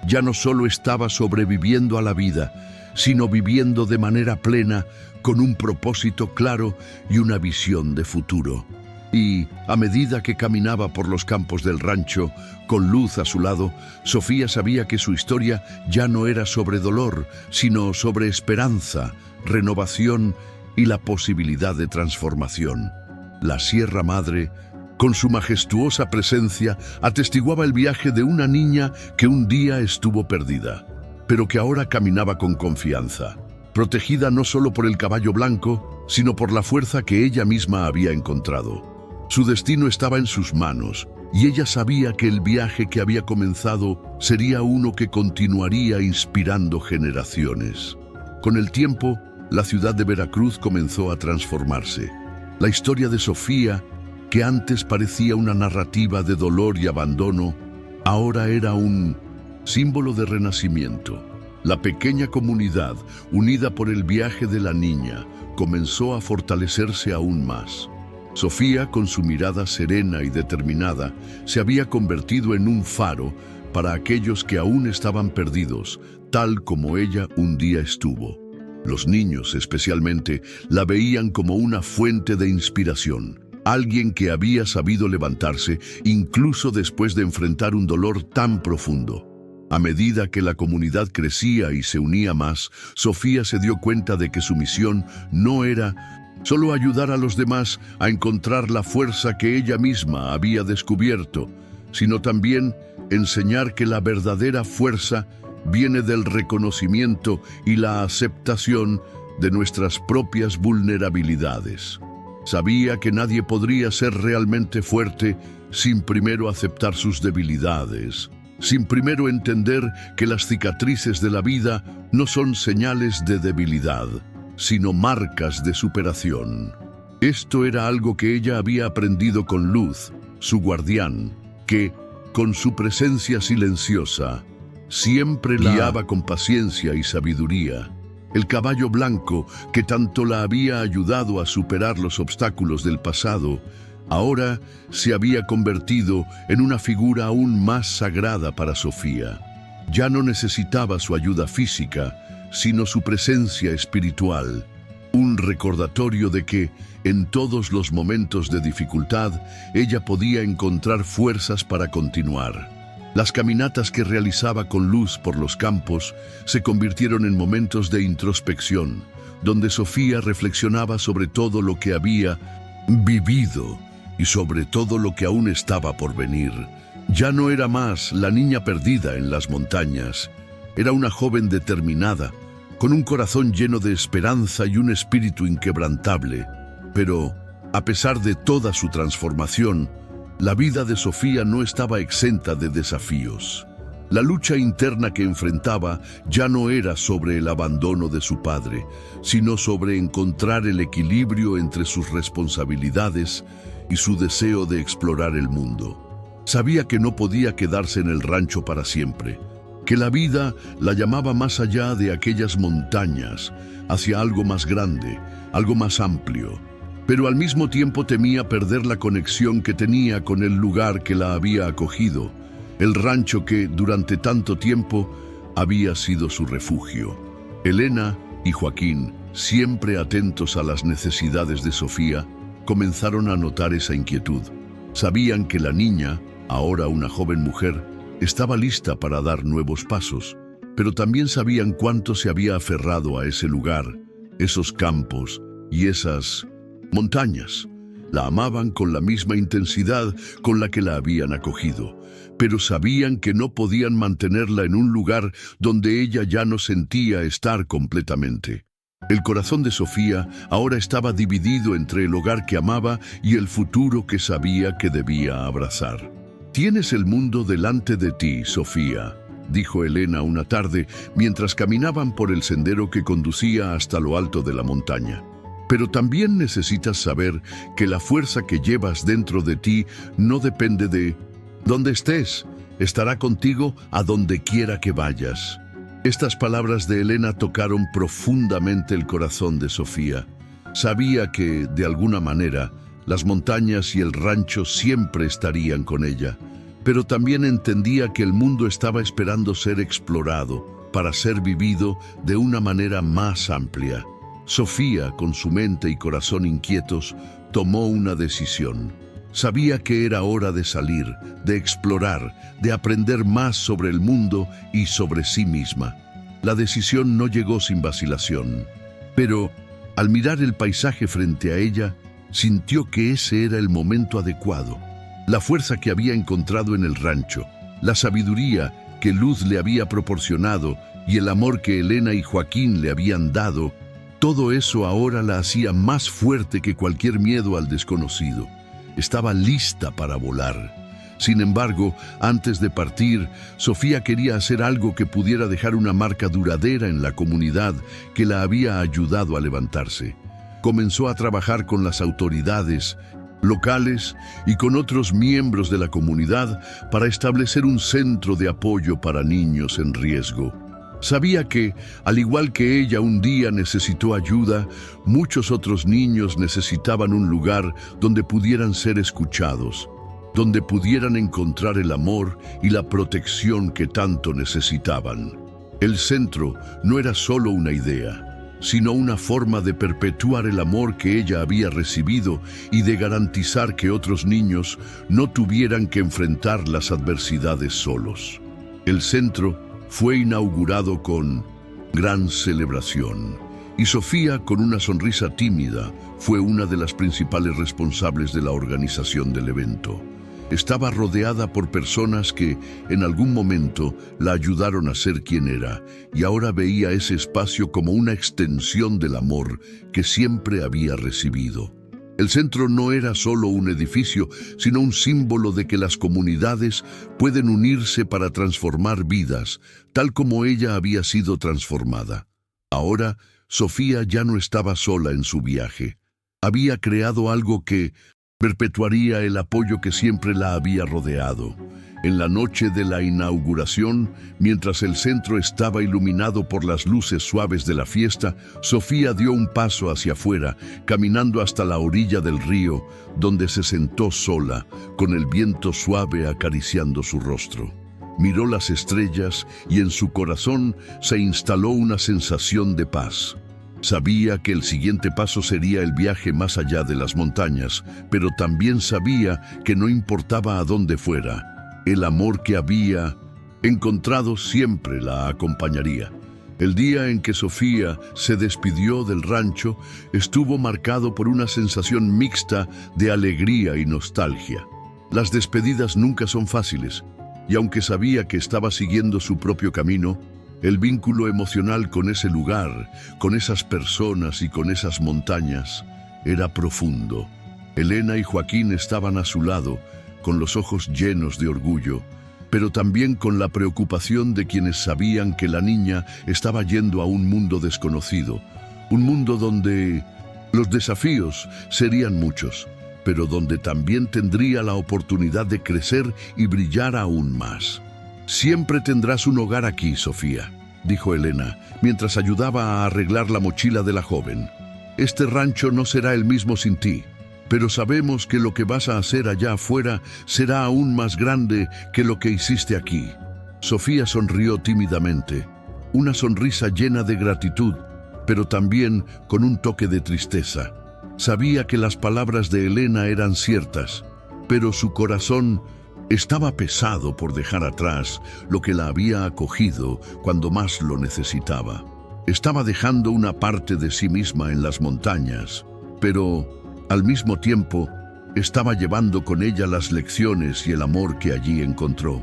Ya no solo estaba sobreviviendo a la vida, sino viviendo de manera plena, con un propósito claro y una visión de futuro. Y, a medida que caminaba por los campos del rancho, con Luz a su lado, Sofía sabía que su historia ya no era sobre dolor, sino sobre esperanza, renovación y la posibilidad de transformación. La Sierra Madre, con su majestuosa presencia, atestiguaba el viaje de una niña que un día estuvo perdida, pero que ahora caminaba con confianza, protegida no solo por el caballo blanco, sino por la fuerza que ella misma había encontrado. Su destino estaba en sus manos, y ella sabía que el viaje que había comenzado sería uno que continuaría inspirando generaciones. Con el tiempo, la ciudad de Veracruz comenzó a transformarse. La historia de Sofía, que antes parecía una narrativa de dolor y abandono, ahora era un símbolo de renacimiento. La pequeña comunidad, unida por el viaje de la niña, comenzó a fortalecerse aún más. Sofía, con su mirada serena y determinada, se había convertido en un faro para aquellos que aún estaban perdidos, tal como ella un día estuvo. Los niños, especialmente, la veían como una fuente de inspiración, alguien que había sabido levantarse incluso después de enfrentar un dolor tan profundo. A medida que la comunidad crecía y se unía más, Sofía se dio cuenta de que su misión no era solo ayudar a los demás a encontrar la fuerza que ella misma había descubierto, sino también enseñar que la verdadera fuerza viene del reconocimiento y la aceptación de nuestras propias vulnerabilidades. Sabía que nadie podría ser realmente fuerte sin primero aceptar sus debilidades, sin primero entender que las cicatrices de la vida no son señales de debilidad, sino marcas de superación. Esto era algo que ella había aprendido con Luz, su guardián, que, con su presencia silenciosa, siempre la guiaba con paciencia y sabiduría. El caballo blanco, que tanto la había ayudado a superar los obstáculos del pasado, ahora se había convertido en una figura aún más sagrada para Sofía. Ya no necesitaba su ayuda física, sino su presencia espiritual, un recordatorio de que, en todos los momentos de dificultad, ella podía encontrar fuerzas para continuar. Las caminatas que realizaba con Luz por los campos se convirtieron en momentos de introspección, donde Sofía reflexionaba sobre todo lo que había vivido y sobre todo lo que aún estaba por venir. Ya no era más la niña perdida en las montañas. Era una joven determinada, con un corazón lleno de esperanza y un espíritu inquebrantable. Pero, a pesar de toda su transformación, la vida de Sofía no estaba exenta de desafíos. La lucha interna que enfrentaba ya no era sobre el abandono de su padre, sino sobre encontrar el equilibrio entre sus responsabilidades y su deseo de explorar el mundo. Sabía que no podía quedarse en el rancho para siempre, que la vida la llamaba más allá de aquellas montañas, hacia algo más grande, algo más amplio. Pero al mismo tiempo temía perder la conexión que tenía con el lugar que la había acogido, el rancho que durante tanto tiempo había sido su refugio. Elena y Joaquín, siempre atentos a las necesidades de Sofía, comenzaron a notar esa inquietud. Sabían que la niña, ahora una joven mujer, estaba lista para dar nuevos pasos, pero también sabían cuánto se había aferrado a ese lugar, esos campos y esas montañas. La amaban con la misma intensidad con la que la habían acogido, pero sabían que no podían mantenerla en un lugar donde ella ya no sentía estar completamente. El corazón de Sofía ahora estaba dividido entre el hogar que amaba y el futuro que sabía que debía abrazar. «Tienes el mundo delante de ti, Sofía», dijo Elena una tarde mientras caminaban por el sendero que conducía hasta lo alto de la montaña. Pero también necesitas saber que la fuerza que llevas dentro de ti no depende de dónde estés, estará contigo a donde quiera que vayas. Estas palabras de Elena tocaron profundamente el corazón de Sofía. Sabía que, de alguna manera, las montañas y el rancho siempre estarían con ella, pero también entendía que el mundo estaba esperando ser explorado para ser vivido de una manera más amplia. Sofía, con su mente y corazón inquietos, tomó una decisión. Sabía que era hora de salir, de explorar, de aprender más sobre el mundo y sobre sí misma. La decisión no llegó sin vacilación, pero al mirar el paisaje frente a ella, sintió que ese era el momento adecuado. La fuerza que había encontrado en el rancho, la sabiduría que Luz le había proporcionado y el amor que Elena y Joaquín le habían dado, todo eso ahora la hacía más fuerte que cualquier miedo al desconocido. Estaba lista para volar. Sin embargo, antes de partir, Sofía quería hacer algo que pudiera dejar una marca duradera en la comunidad que la había ayudado a levantarse. Comenzó a trabajar con las autoridades locales y con otros miembros de la comunidad para establecer un centro de apoyo para niños en riesgo. Sabía que, al igual que ella un día necesitó ayuda, muchos otros niños necesitaban un lugar donde pudieran ser escuchados, donde pudieran encontrar el amor y la protección que tanto necesitaban. El centro no era solo una idea, sino una forma de perpetuar el amor que ella había recibido y de garantizar que otros niños no tuvieran que enfrentar las adversidades solos. El centro fue inaugurado con gran celebración, y Sofía, con una sonrisa tímida, fue una de las principales responsables de la organización del evento. Estaba rodeada por personas que, en algún momento, la ayudaron a ser quien era, y ahora veía ese espacio como una extensión del amor que siempre había recibido. El centro no era solo un edificio, sino un símbolo de que las comunidades pueden unirse para transformar vidas, tal como ella había sido transformada. Ahora, Sofía ya no estaba sola en su viaje. Había creado algo que perpetuaría el apoyo que siempre la había rodeado. En la noche de la inauguración, mientras el centro estaba iluminado por las luces suaves de la fiesta, Sofía dio un paso hacia afuera, caminando hasta la orilla del río, donde se sentó sola, con el viento suave acariciando su rostro. Miró las estrellas y en su corazón se instaló una sensación de paz. Sabía que el siguiente paso sería el viaje más allá de las montañas, pero también sabía que no importaba a dónde fuera. El amor que había encontrado siempre la acompañaría. El día en que Sofía se despidió del rancho estuvo marcado por una sensación mixta de alegría y nostalgia. Las despedidas nunca son fáciles, y aunque sabía que estaba siguiendo su propio camino, el vínculo emocional con ese lugar, con esas personas y con esas montañas era profundo. Elena y Joaquín estaban a su lado, con los ojos llenos de orgullo, pero también con la preocupación de quienes sabían que la niña estaba yendo a un mundo desconocido, un mundo donde los desafíos serían muchos, pero donde también tendría la oportunidad de crecer y brillar aún más. «Siempre tendrás un hogar aquí, Sofía», dijo Elena, mientras ayudaba a arreglar la mochila de la joven. «Este rancho no será el mismo sin ti, pero sabemos que lo que vas a hacer allá afuera será aún más grande que lo que hiciste aquí». Sofía sonrió tímidamente, una sonrisa llena de gratitud, pero también con un toque de tristeza. Sabía que las palabras de Elena eran ciertas, pero su corazón estaba pesado por dejar atrás lo que la había acogido cuando más lo necesitaba. Estaba dejando una parte de sí misma en las montañas, pero al mismo tiempo estaba llevando con ella las lecciones y el amor que allí encontró.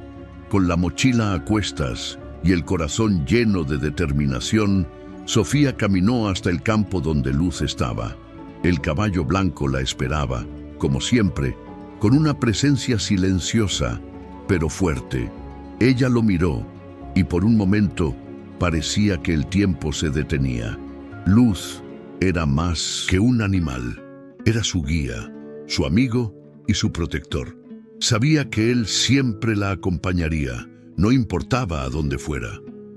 Con la mochila a cuestas y el corazón lleno de determinación, Sofía caminó hasta el campo donde Luz estaba. El caballo blanco la esperaba, como siempre, con una presencia silenciosa, pero fuerte. Ella lo miró, y por un momento parecía que el tiempo se detenía. Luz era más que un animal. Era su guía, su amigo y su protector. Sabía que él siempre la acompañaría, no importaba a dónde fuera.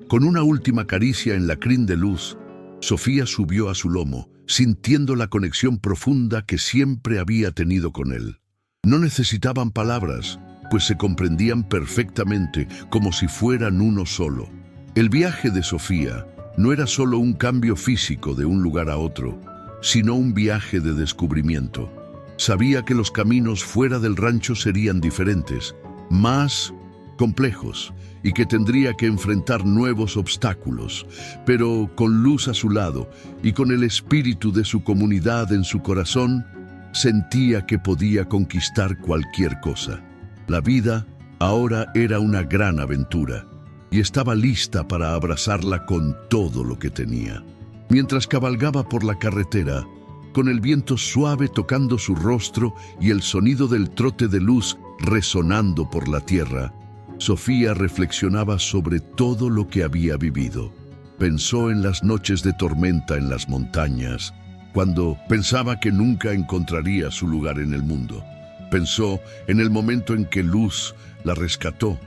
Con una última caricia en la crin de Luz, Sofía subió a su lomo, sintiendo la conexión profunda que siempre había tenido con él. No necesitaban palabras, pues se comprendían perfectamente, como si fueran uno solo. El viaje de Sofía no era solo un cambio físico de un lugar a otro, sino un viaje de descubrimiento. Sabía que los caminos fuera del rancho serían diferentes, más complejos, y que tendría que enfrentar nuevos obstáculos, pero con Luz a su lado y con el espíritu de su comunidad en su corazón, sentía que podía conquistar cualquier cosa. La vida ahora era una gran aventura y estaba lista para abrazarla con todo lo que tenía. Mientras cabalgaba por la carretera, con el viento suave tocando su rostro y el sonido del trote de Luz resonando por la tierra, Sofía reflexionaba sobre todo lo que había vivido. Pensó en las noches de tormenta en las montañas, cuando pensaba que nunca encontraría su lugar en el mundo. Pensó en el momento en que Luz la rescató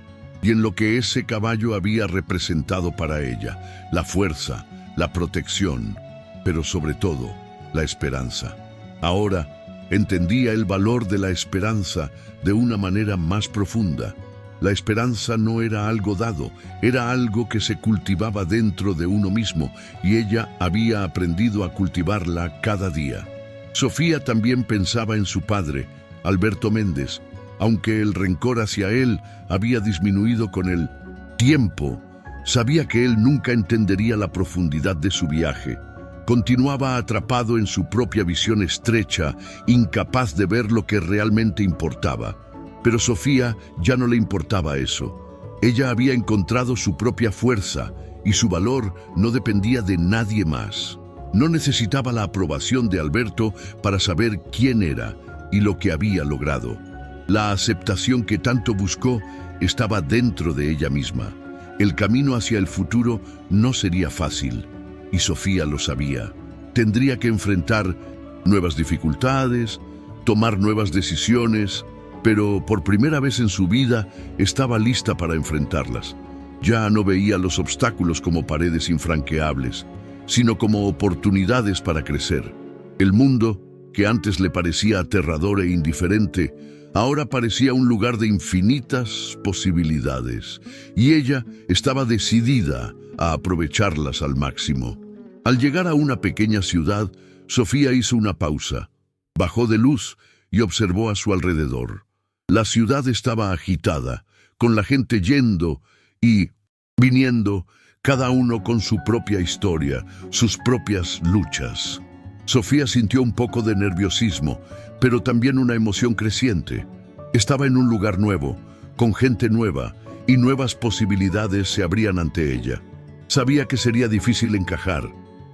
y en lo que ese caballo había representado para ella, la fuerza, la protección, pero sobre todo, la esperanza. Ahora entendía el valor de la esperanza de una manera más profunda. La esperanza no era algo dado, era algo que se cultivaba dentro de uno mismo, y ella había aprendido a cultivarla cada día. Sofía también pensaba en su padre, Alberto Méndez. Aunque el rencor hacia él había disminuido con el tiempo, sabía que él nunca entendería la profundidad de su viaje. Continuaba atrapado en su propia visión estrecha, incapaz de ver lo que realmente importaba. Pero Sofía ya no le importaba eso. Ella había encontrado su propia fuerza y su valor no dependía de nadie más. No necesitaba la aprobación de Alberto para saber quién era y lo que había logrado. La aceptación que tanto buscó estaba dentro de ella misma. El camino hacia el futuro no sería fácil, y Sofía lo sabía. Tendría que enfrentar nuevas dificultades, tomar nuevas decisiones, pero por primera vez en su vida estaba lista para enfrentarlas. Ya no veía los obstáculos como paredes infranqueables, sino como oportunidades para crecer. El mundo, que antes le parecía aterrador e indiferente, ahora parecía un lugar de infinitas posibilidades, y ella estaba decidida a aprovecharlas al máximo. Al llegar a una pequeña ciudad, Sofía hizo una pausa, bajó de luz y observó a su alrededor. La ciudad estaba agitada, con la gente yendo y viniendo, cada uno con su propia historia, sus propias luchas. Sofía sintió un poco de nerviosismo, pero también una emoción creciente. Estaba en un lugar nuevo, con gente nueva, y nuevas posibilidades se abrían ante ella. Sabía que sería difícil encajar,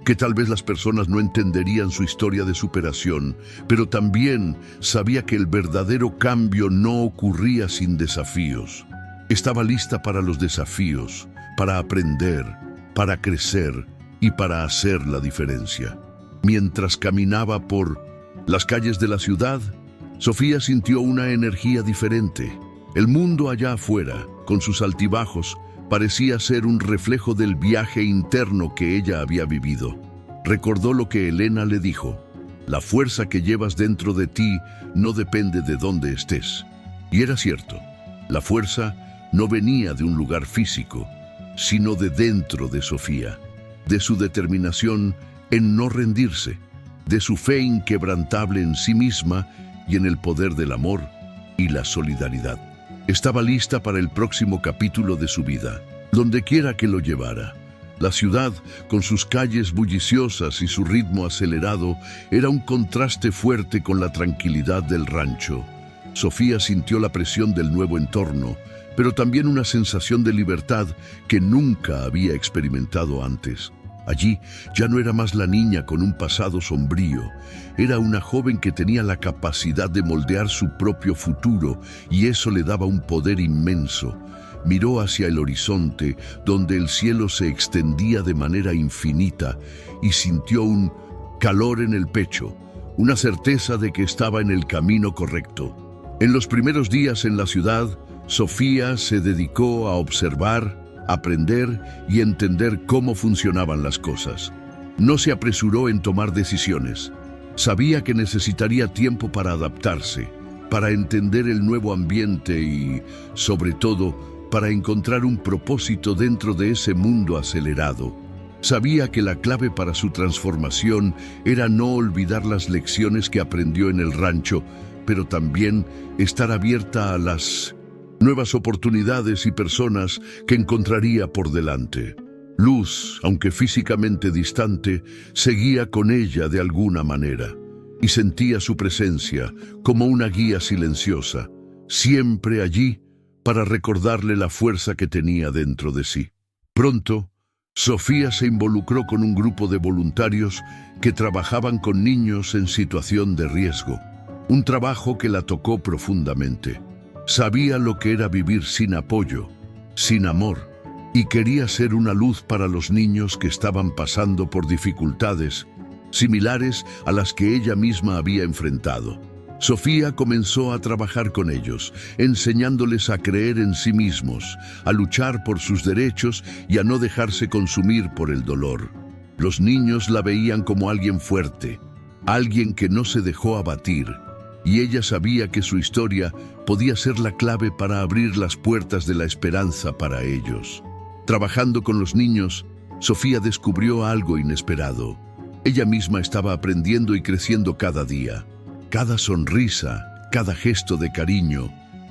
que tal vez las personas no entenderían su historia de superación, pero también sabía que el verdadero cambio no ocurría sin desafíos. Estaba lista para los desafíos, para aprender, para crecer y para hacer la diferencia. Mientras caminaba por las calles de la ciudad, Sofía sintió una energía diferente. El mundo allá afuera, con sus altibajos, parecía ser un reflejo del viaje interno que ella había vivido. Recordó lo que Elena le dijo: la fuerza que llevas dentro de ti no depende de dónde estés. Y era cierto, la fuerza no venía de un lugar físico, sino de dentro de Sofía, de su determinación en no rendirse, de su fe inquebrantable en sí misma y en el poder del amor y la solidaridad. Estaba lista para el próximo capítulo de su vida, donde quiera que lo llevara. La ciudad, con sus calles bulliciosas y su ritmo acelerado, era un contraste fuerte con la tranquilidad del rancho. Sofía sintió la presión del nuevo entorno, pero también una sensación de libertad que nunca había experimentado antes. Allí ya no era más la niña con un pasado sombrío, era una joven que tenía la capacidad de moldear su propio futuro, y eso le daba un poder inmenso. Miró hacia el horizonte, donde el cielo se extendía de manera infinita, y sintió un calor en el pecho, una certeza de que estaba en el camino correcto. En los primeros días en la ciudad, Sofía se dedicó a observar, aprender y entender cómo funcionaban las cosas. No se apresuró en tomar decisiones. Sabía que necesitaría tiempo para adaptarse, para entender el nuevo ambiente y, sobre todo, para encontrar un propósito dentro de ese mundo acelerado. Sabía que la clave para su transformación era no olvidar las lecciones que aprendió en el rancho, pero también estar abierta a las nuevas oportunidades y personas que encontraría por delante. Luz, aunque físicamente distante, seguía con ella de alguna manera, y sentía su presencia como una guía silenciosa, siempre allí para recordarle la fuerza que tenía dentro de sí. Pronto, Sofía se involucró con un grupo de voluntarios que trabajaban con niños en situación de riesgo, un trabajo que la tocó profundamente. Sabía lo que era vivir sin apoyo, sin amor, y quería ser una luz para los niños que estaban pasando por dificultades similares a las que ella misma había enfrentado. Sofía comenzó a trabajar con ellos, enseñándoles a creer en sí mismos, a luchar por sus derechos y a no dejarse consumir por el dolor. Los niños la veían como alguien fuerte, alguien que no se dejó abatir, y ella sabía que su historia podía ser la clave para abrir las puertas de la esperanza para ellos. Trabajando con los niños, Sofía descubrió algo inesperado. Ella misma estaba aprendiendo y creciendo cada día. Cada sonrisa, cada gesto de cariño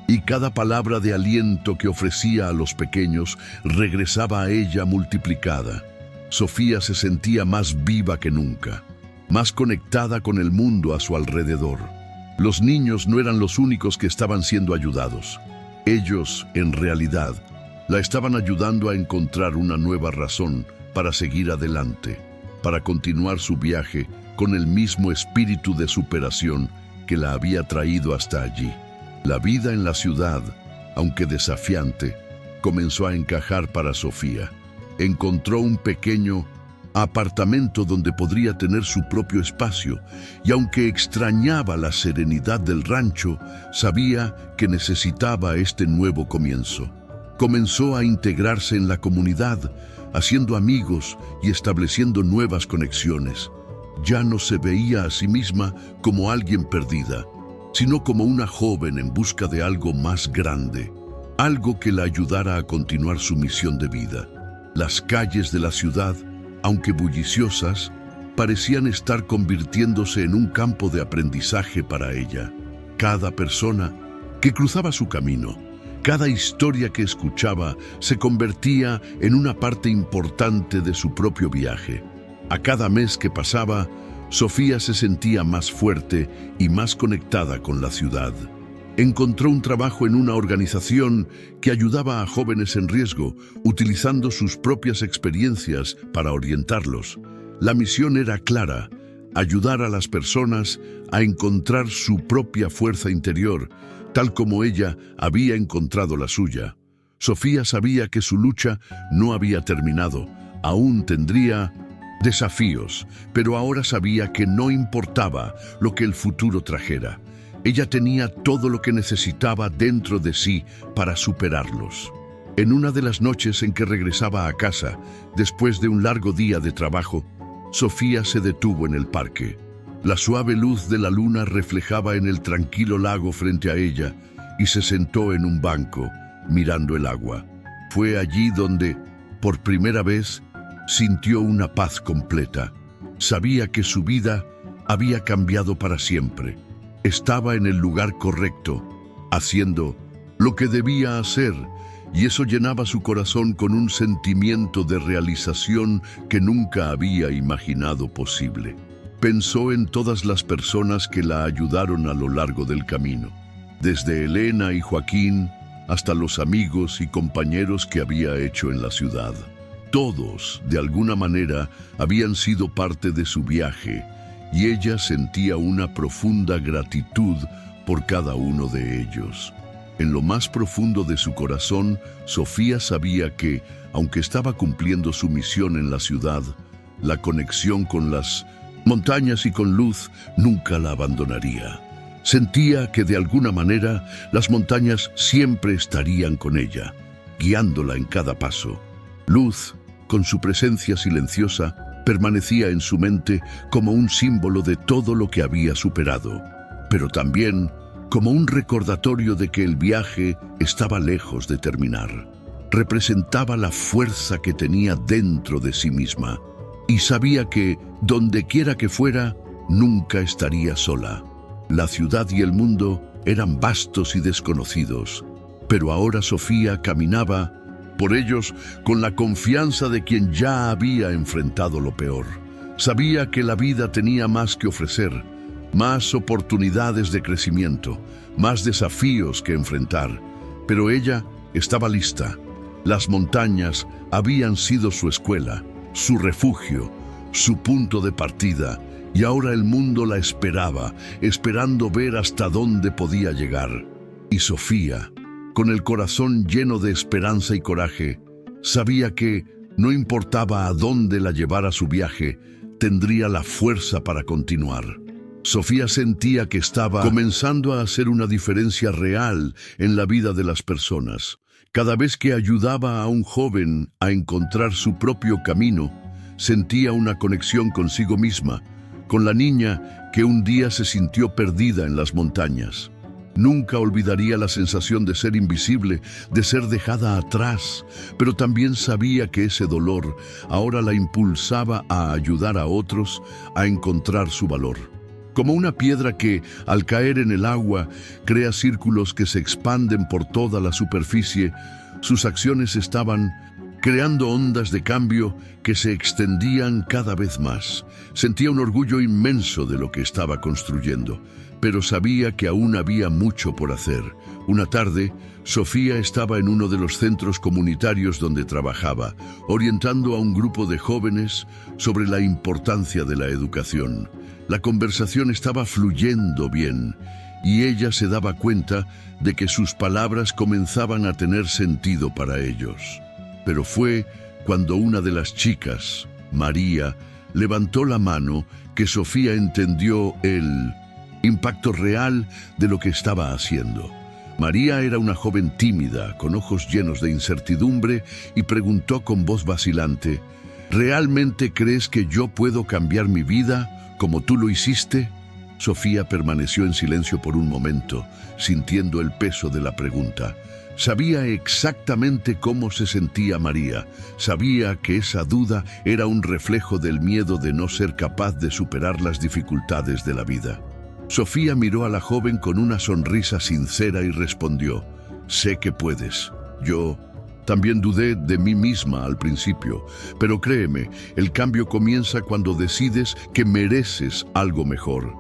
y cada palabra de aliento que ofrecía a los pequeños regresaba a ella multiplicada. Sofía se sentía más viva que nunca, más conectada con el mundo a su alrededor. Los niños no eran los únicos que estaban siendo ayudados. Ellos, en realidad, la estaban ayudando a encontrar una nueva razón para seguir adelante. para continuar su viaje con el mismo espíritu de superación que la había traído hasta allí. La vida en la ciudad, aunque desafiante, comenzó a encajar para Sofía. Encontró un pequeño apartamento donde podría tener su propio espacio, y aunque extrañaba la serenidad del rancho, sabía que necesitaba este nuevo comienzo. Comenzó a integrarse en la comunidad, haciendo amigos y estableciendo nuevas conexiones. Ya no se veía a sí misma como alguien perdida, sino como una joven en busca de algo más grande, algo que la ayudara a continuar su misión de vida. Las calles de la ciudad, aunque bulliciosas, parecían estar convirtiéndose en un campo de aprendizaje para ella. Cada persona que cruzaba su camino, cada historia que escuchaba, se convertía en una parte importante de su propio viaje. A cada mes que pasaba, Sofía se sentía más fuerte y más conectada con la ciudad. Encontró un trabajo en una organización que ayudaba a jóvenes en riesgo, utilizando sus propias experiencias para orientarlos. La misión era clara: ayudar a las personas a encontrar su propia fuerza interior, tal como ella había encontrado la suya. Sofía sabía que su lucha no había terminado, aún tendría desafíos, pero ahora sabía que no importaba lo que el futuro trajera. Ella tenía todo lo que necesitaba dentro de sí para superarlos. En una de las noches en que regresaba a casa, después de un largo día de trabajo, Sofía se detuvo en el parque. La suave luz de la luna reflejaba en el tranquilo lago frente a ella y se sentó en un banco, mirando el agua. Fue allí donde, por primera vez, sintió una paz completa. Sabía que su vida había cambiado para siempre. Estaba en el lugar correcto, haciendo lo que debía hacer, y eso llenaba su corazón con un sentimiento de realización que nunca había imaginado posible. Pensó en todas las personas que la ayudaron a lo largo del camino, desde Elena y Joaquín hasta los amigos y compañeros que había hecho en la ciudad. Todos, de alguna manera, habían sido parte de su viaje, y ella sentía una profunda gratitud por cada uno de ellos. En lo más profundo de su corazón, Sofía sabía que, aunque estaba cumpliendo su misión en la ciudad, la conexión con las montañas y con Luz nunca la abandonaría. Sentía que de alguna manera las montañas siempre estarían con ella, guiándola en cada paso. Luz, con su presencia silenciosa, permanecía en su mente como un símbolo de todo lo que había superado, pero también como un recordatorio de que el viaje estaba lejos de terminar. Representaba la fuerza que tenía dentro de sí misma, y sabía que, donde quiera que fuera, nunca estaría sola. La ciudad y el mundo eran vastos y desconocidos, pero ahora Sofía caminaba por ellos con la confianza de quien ya había enfrentado lo peor. Sabía que la vida tenía más que ofrecer, más oportunidades de crecimiento, más desafíos que enfrentar, pero ella estaba lista. Las montañas habían sido su escuela, su refugio, su punto de partida, y ahora el mundo la esperaba, esperando ver hasta dónde podía llegar. Y Sofía, con el corazón lleno de esperanza y coraje, sabía que, no importaba a dónde la llevara su viaje, tendría la fuerza para continuar. Sofía sentía que estaba comenzando a hacer una diferencia real en la vida de las personas. Cada vez que ayudaba a un joven a encontrar su propio camino, sentía una conexión consigo misma, con la niña que un día se sintió perdida en las montañas. Nunca olvidaría la sensación de ser invisible, de ser dejada atrás, pero también sabía que ese dolor ahora la impulsaba a ayudar a otros a encontrar su valor. Como una piedra que, al caer en el agua, crea círculos que se expanden por toda la superficie, sus acciones estaban creando ondas de cambio que se extendían cada vez más. Sentía un orgullo inmenso de lo que estaba construyendo, pero sabía que aún había mucho por hacer. Una tarde, Sofía estaba en uno de los centros comunitarios donde trabajaba, orientando a un grupo de jóvenes sobre la importancia de la educación. La conversación estaba fluyendo bien, y ella se daba cuenta de que sus palabras comenzaban a tener sentido para ellos. Pero fue cuando una de las chicas, María, levantó la mano que Sofía entendió el impacto real de lo que estaba haciendo. María era una joven tímida, con ojos llenos de incertidumbre, y preguntó con voz vacilante: ¿realmente crees que yo puedo cambiar mi vida como tú lo hiciste? Sofía permaneció en silencio por un momento, sintiendo el peso de la pregunta. Sabía exactamente cómo se sentía María. Sabía que esa duda era un reflejo del miedo de no ser capaz de superar las dificultades de la vida. Sofía miró a la joven con una sonrisa sincera y respondió: sé que puedes. Yo también dudé de mí misma al principio, pero créeme, el cambio comienza cuando decides que mereces algo mejor.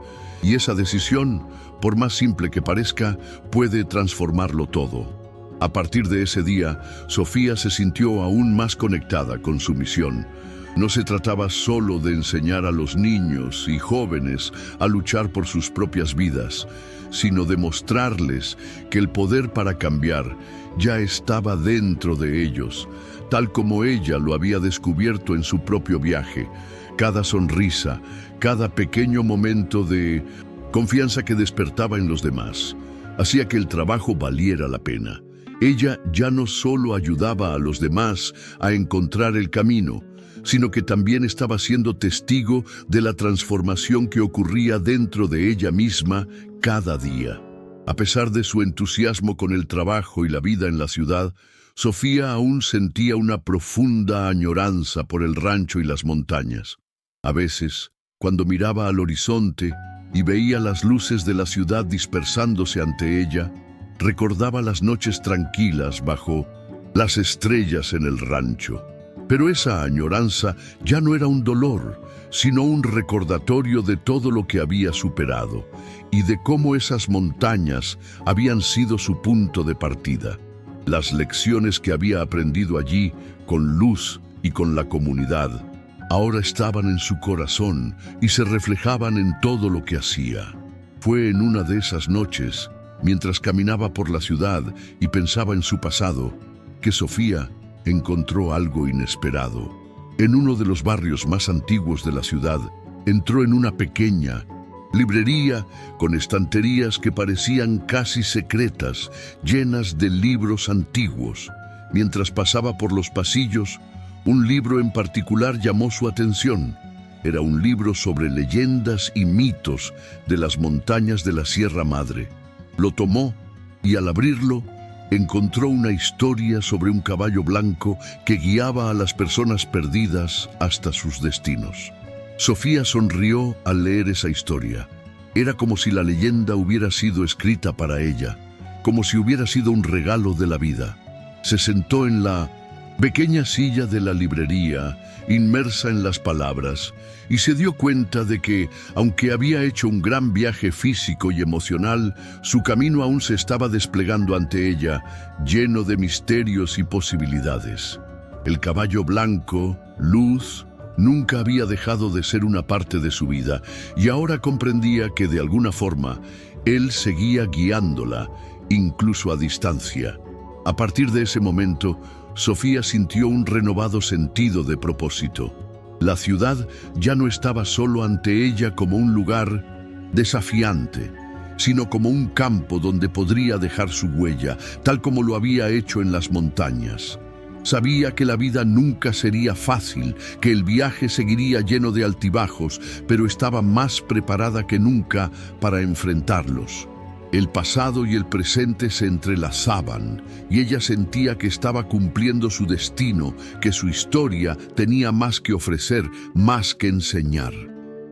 Y esa decisión, por más simple que parezca, puede transformarlo todo. A partir de ese día, Sofía se sintió aún más conectada con su misión. No se trataba solo de enseñar a los niños y jóvenes a luchar por sus propias vidas, sino de mostrarles que el poder para cambiar ya estaba dentro de ellos, tal como ella lo había descubierto en su propio viaje. Cada sonrisa, cada pequeño momento de confianza que despertaba en los demás, hacía que el trabajo valiera la pena. Ella ya no solo ayudaba a los demás a encontrar el camino, sino que también estaba siendo testigo de la transformación que ocurría dentro de ella misma cada día. A pesar de su entusiasmo con el trabajo y la vida en la ciudad, Sofía aún sentía una profunda añoranza por el rancho y las montañas. A veces, cuando miraba al horizonte y veía las luces de la ciudad dispersándose ante ella, recordaba las noches tranquilas bajo las estrellas en el rancho. Pero esa añoranza ya no era un dolor, sino un recordatorio de todo lo que había superado y de cómo esas montañas habían sido su punto de partida. Las lecciones que había aprendido allí, con Luz y con la comunidad, ahora estaban en su corazón y se reflejaban en todo lo que hacía. Fue en una de esas noches, mientras caminaba por la ciudad y pensaba en su pasado, que Sofía encontró algo inesperado. En uno de los barrios más antiguos de la ciudad, entró en una pequeña librería con estanterías que parecían casi secretas, llenas de libros antiguos. Mientras pasaba por los pasillos, un libro en particular llamó su atención. Era un libro sobre leyendas y mitos de las montañas de la Sierra Madre. Lo tomó y al abrirlo, encontró una historia sobre un caballo blanco que guiaba a las personas perdidas hasta sus destinos. Sofía sonrió al leer esa historia. Era como si la leyenda hubiera sido escrita para ella, como si hubiera sido un regalo de la vida. Se sentó en la pequeña silla de la librería, inmersa en las palabras, y se dio cuenta de que, aunque había hecho un gran viaje físico y emocional, su camino aún se estaba desplegando ante ella, lleno de misterios y posibilidades. El caballo blanco, Luz, nunca había dejado de ser una parte de su vida, y ahora comprendía que de alguna forma él seguía guiándola, incluso a distancia. A partir de ese momento, Sofía sintió un renovado sentido de propósito. La ciudad ya no estaba solo ante ella como un lugar desafiante, sino como un campo donde podría dejar su huella, tal como lo había hecho en las montañas. Sabía que la vida nunca sería fácil, que el viaje seguiría lleno de altibajos, pero estaba más preparada que nunca para enfrentarlos. El pasado y el presente se entrelazaban, y ella sentía que estaba cumpliendo su destino, que su historia tenía más que ofrecer, más que enseñar.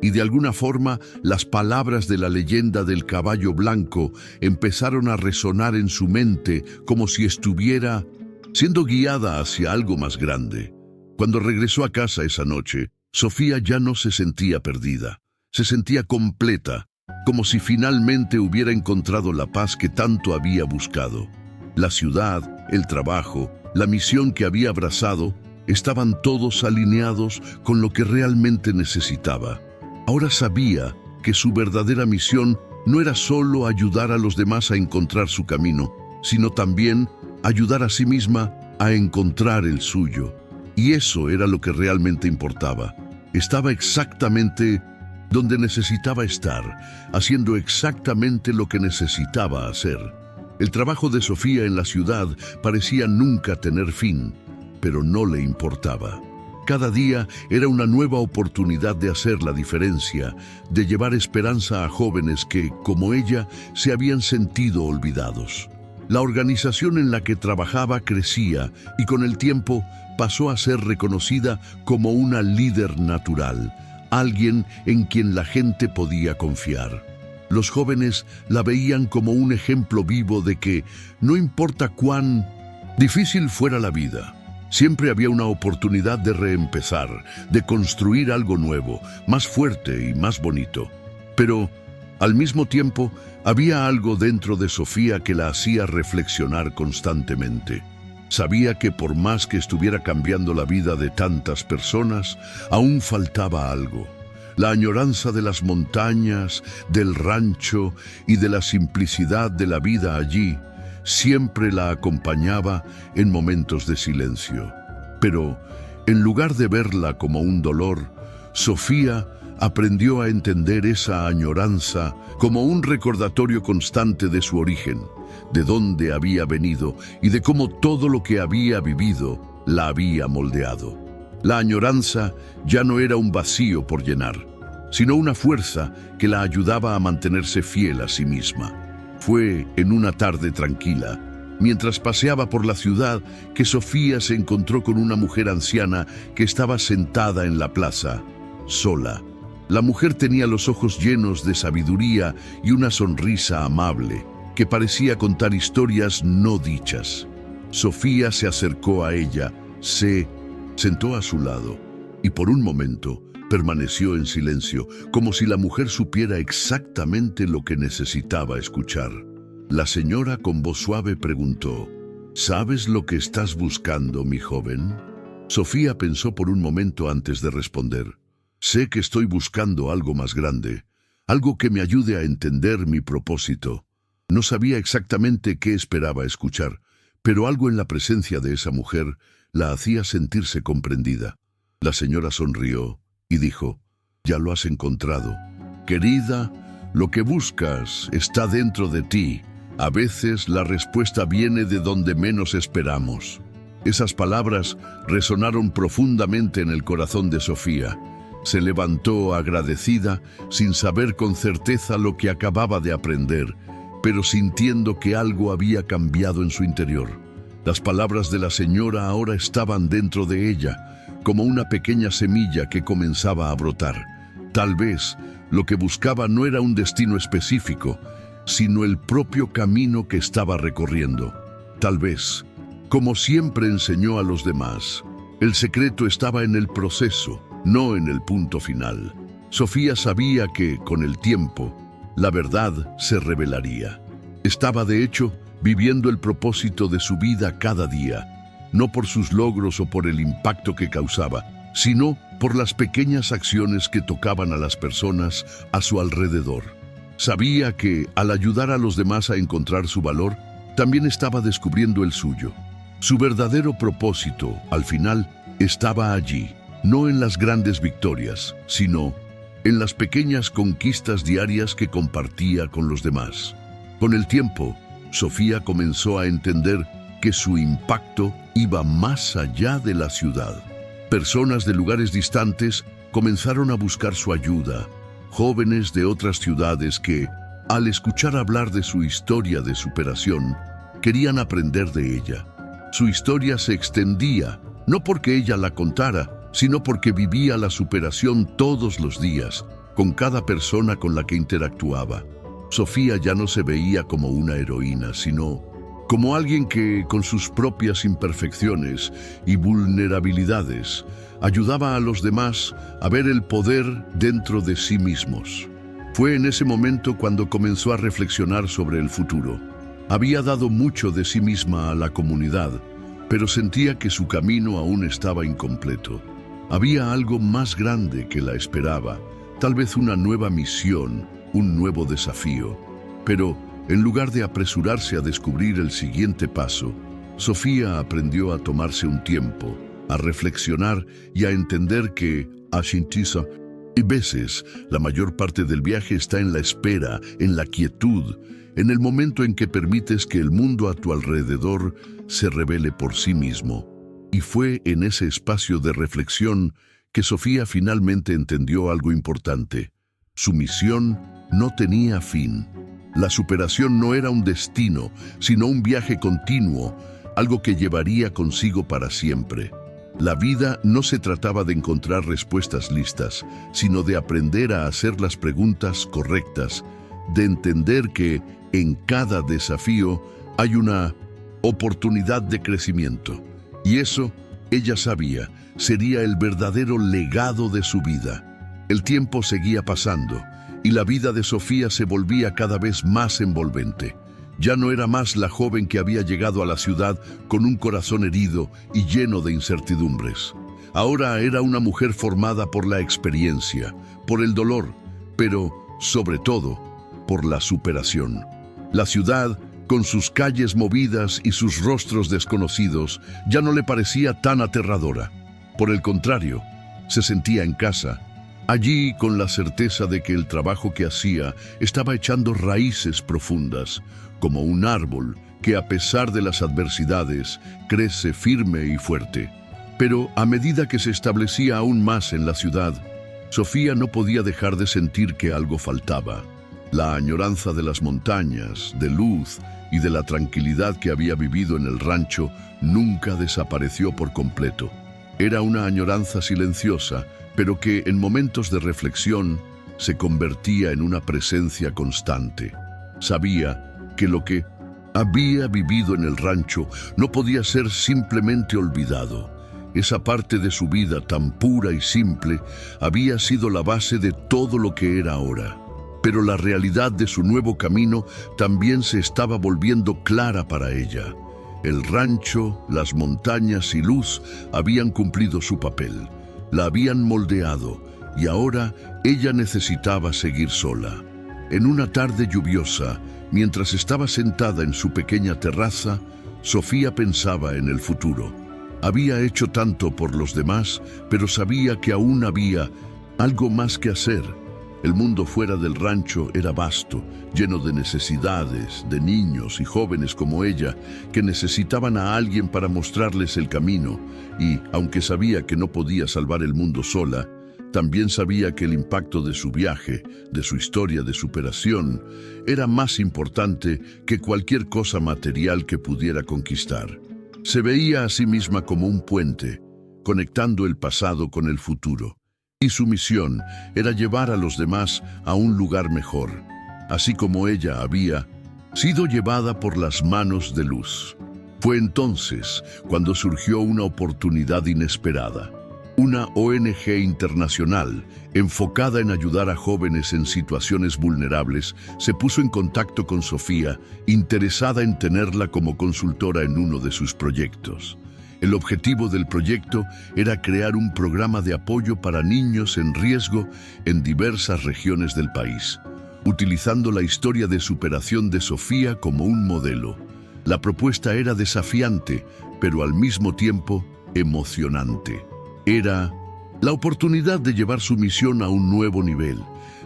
Y de alguna forma, las palabras de la leyenda del caballo blanco empezaron a resonar en su mente como si estuviera siendo guiada hacia algo más grande. Cuando regresó a casa esa noche, Sofía ya no se sentía perdida, se sentía completa. como si finalmente hubiera encontrado la paz que tanto había buscado. La ciudad, el trabajo, la misión que había abrazado, estaban todos alineados con lo que realmente necesitaba. Ahora sabía que su verdadera misión no era solo ayudar a los demás a encontrar su camino, sino también ayudar a sí misma a encontrar el suyo. Y eso era lo que realmente importaba. Estaba exactamente donde necesitaba estar, haciendo exactamente lo que necesitaba hacer. El trabajo de Sofía en la ciudad parecía nunca tener fin, pero no le importaba. Cada día era una nueva oportunidad de hacer la diferencia, de llevar esperanza a jóvenes que, como ella, se habían sentido olvidados. La organización en la que trabajaba crecía y con el tiempo pasó a ser reconocida como una líder natural, alguien en quien la gente podía confiar. Los jóvenes la veían como un ejemplo vivo de que, no importa cuán difícil fuera la vida, siempre había una oportunidad de reempezar, de construir algo nuevo, más fuerte y más bonito. Pero, al mismo tiempo, había algo dentro de Sofía que la hacía reflexionar constantemente. Sabía que por más que estuviera cambiando la vida de tantas personas, aún faltaba algo. La añoranza de las montañas, del rancho y de la simplicidad de la vida allí siempre la acompañaba en momentos de silencio. Pero, en lugar de verla como un dolor, Sofía aprendió a entender esa añoranza como un recordatorio constante de su origen, de dónde había venido y de cómo todo lo que había vivido la había moldeado. La añoranza ya no era un vacío por llenar, sino una fuerza que la ayudaba a mantenerse fiel a sí misma. Fue en una tarde tranquila, mientras paseaba por la ciudad, que Sofía se encontró con una mujer anciana que estaba sentada en la plaza, sola. La mujer tenía los ojos llenos de sabiduría y una sonrisa amable, que parecía contar historias no dichas. Sofía se acercó a ella, se sentó a su lado y por un momento permaneció en silencio, como si la mujer supiera exactamente lo que necesitaba escuchar. La señora con voz suave preguntó: ¿Sabes lo que estás buscando, mi joven? Sofía pensó por un momento antes de responder. Sé que estoy buscando algo más grande, algo que me ayude a entender mi propósito. No sabía exactamente qué esperaba escuchar, pero algo en la presencia de esa mujer la hacía sentirse comprendida. La señora sonrió y dijo: Ya lo has encontrado. Querida, lo que buscas está dentro de ti. A veces la respuesta viene de donde menos esperamos. Esas palabras resonaron profundamente en el corazón de Sofía. Se levantó agradecida, sin saber con certeza lo que acababa de aprender, pero sintiendo que algo había cambiado en su interior. Las palabras de la señora ahora estaban dentro de ella, como una pequeña semilla que comenzaba a brotar. Tal vez lo que buscaba no era un destino específico, sino el propio camino que estaba recorriendo. Tal vez, como siempre enseñó a los demás, el secreto estaba en el proceso, no en el punto final. Sofía sabía que, con el tiempo, la verdad se revelaría. Estaba, de hecho, viviendo el propósito de su vida cada día, no por sus logros o por el impacto que causaba, sino por las pequeñas acciones que tocaban a las personas a su alrededor. Sabía que, al ayudar a los demás a encontrar su valor, también estaba descubriendo el suyo. Su verdadero propósito, al final, estaba allí, no en las grandes victorias, sino en las pequeñas conquistas diarias que compartía con los demás. Con el tiempo, Sofía comenzó a entender que su impacto iba más allá de la ciudad. Personas de lugares distantes comenzaron a buscar su ayuda. Jóvenes de otras ciudades que, al escuchar hablar de su historia de superación, querían aprender de ella. Su historia se extendía, no porque ella la contara, sino porque vivía la superación todos los días, con cada persona con la que interactuaba. Sofía ya no se veía como una heroína, sino como alguien que, con sus propias imperfecciones y vulnerabilidades, ayudaba a los demás a ver el poder dentro de sí mismos. Fue en ese momento cuando comenzó a reflexionar sobre el futuro. Había dado mucho de sí misma a la comunidad, pero sentía que su camino aún estaba incompleto. Había algo más grande que la esperaba, tal vez una nueva misión, un nuevo desafío. Pero, en lugar de apresurarse a descubrir el siguiente paso, Sofía aprendió a tomarse un tiempo, a reflexionar y a entender que, y veces, la mayor parte del viaje está en la espera, en la quietud, en el momento en que permites que el mundo a tu alrededor se revele por sí mismo. Y fue en ese espacio de reflexión que Sofía finalmente entendió algo importante. Su misión no tenía fin. La superación no era un destino, sino un viaje continuo, algo que llevaría consigo para siempre. La vida no se trataba de encontrar respuestas listas, sino de aprender a hacer las preguntas correctas, de entender que en cada desafío hay una oportunidad de crecimiento. Y eso, ella sabía, sería el verdadero legado de su vida. El tiempo seguía pasando, y la vida de Sofía se volvía cada vez más envolvente. Ya no era más la joven que había llegado a la ciudad con un corazón herido y lleno de incertidumbres. Ahora era una mujer formada por la experiencia, por el dolor, pero, sobre todo, por la superación. La ciudad, con sus calles movidas y sus rostros desconocidos, ya no le parecía tan aterradora. Por el contrario, se sentía en casa, allí con la certeza de que el trabajo que hacía estaba echando raíces profundas, como un árbol que a pesar de las adversidades crece firme y fuerte. Pero a medida que se establecía aún más en la ciudad, Sofía no podía dejar de sentir que algo faltaba. La añoranza de las montañas, de luz y de la tranquilidad que había vivido en el rancho nunca desapareció por completo. Era una añoranza silenciosa, pero que en momentos de reflexión se convertía en una presencia constante. Sabía que lo que había vivido en el rancho no podía ser simplemente olvidado. Esa parte de su vida tan pura y simple había sido la base de todo lo que era ahora. Pero la realidad de su nuevo camino también se estaba volviendo clara para ella. El rancho, las montañas y luz habían cumplido su papel, la habían moldeado, y ahora ella necesitaba seguir sola. En una tarde lluviosa, mientras estaba sentada en su pequeña terraza, Sofía pensaba en el futuro. Había hecho tanto por los demás, pero sabía que aún había algo más que hacer. El mundo fuera del rancho era vasto, lleno de necesidades, de niños y jóvenes como ella, que necesitaban a alguien para mostrarles el camino, y, aunque sabía que no podía salvar el mundo sola, también sabía que el impacto de su viaje, de su historia de superación, era más importante que cualquier cosa material que pudiera conquistar. Se veía a sí misma como un puente, conectando el pasado con el futuro. Y su misión era llevar a los demás a un lugar mejor, así como ella había sido llevada por las manos de luz. Fue entonces cuando surgió una oportunidad inesperada. Una ONG internacional, enfocada en ayudar a jóvenes en situaciones vulnerables, se puso en contacto con Sofía, interesada en tenerla como consultora en uno de sus proyectos. El objetivo del proyecto era crear un programa de apoyo para niños en riesgo en diversas regiones del país, utilizando la historia de superación de Sofía como un modelo. La propuesta era desafiante, pero al mismo tiempo emocionante. Era la oportunidad de llevar su misión a un nuevo nivel,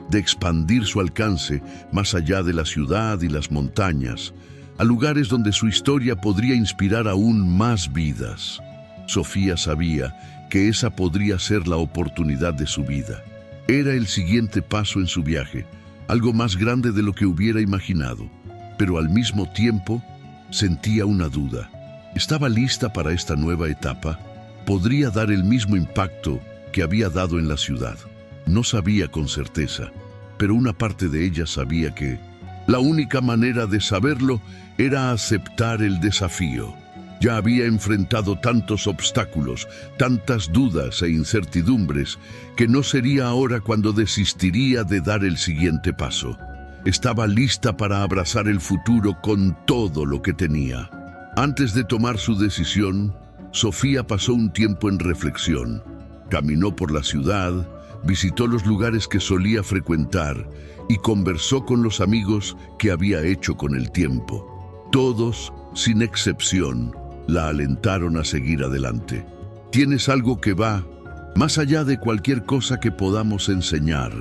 de expandir su alcance más allá de la ciudad y las montañas, a lugares donde su historia podría inspirar aún más vidas. Sofía sabía que esa podría ser la oportunidad de su vida. Era el siguiente paso en su viaje, algo más grande de lo que hubiera imaginado, pero al mismo tiempo sentía una duda. ¿Estaba lista para esta nueva etapa? ¿Podría dar el mismo impacto que había dado en la ciudad? No sabía con certeza, pero una parte de ella sabía que la única manera de saberlo era aceptar el desafío. Ya había enfrentado tantos obstáculos, tantas dudas e incertidumbres, que no sería ahora cuando desistiría de dar el siguiente paso. Estaba lista para abrazar el futuro con todo lo que tenía. Antes de tomar su decisión, Sofía pasó un tiempo en reflexión. Caminó por la ciudad, visitó los lugares que solía frecuentar y conversó con los amigos que había hecho con el tiempo. Todos, sin excepción, la alentaron a seguir adelante. «Tienes algo que va más allá de cualquier cosa que podamos enseñar»,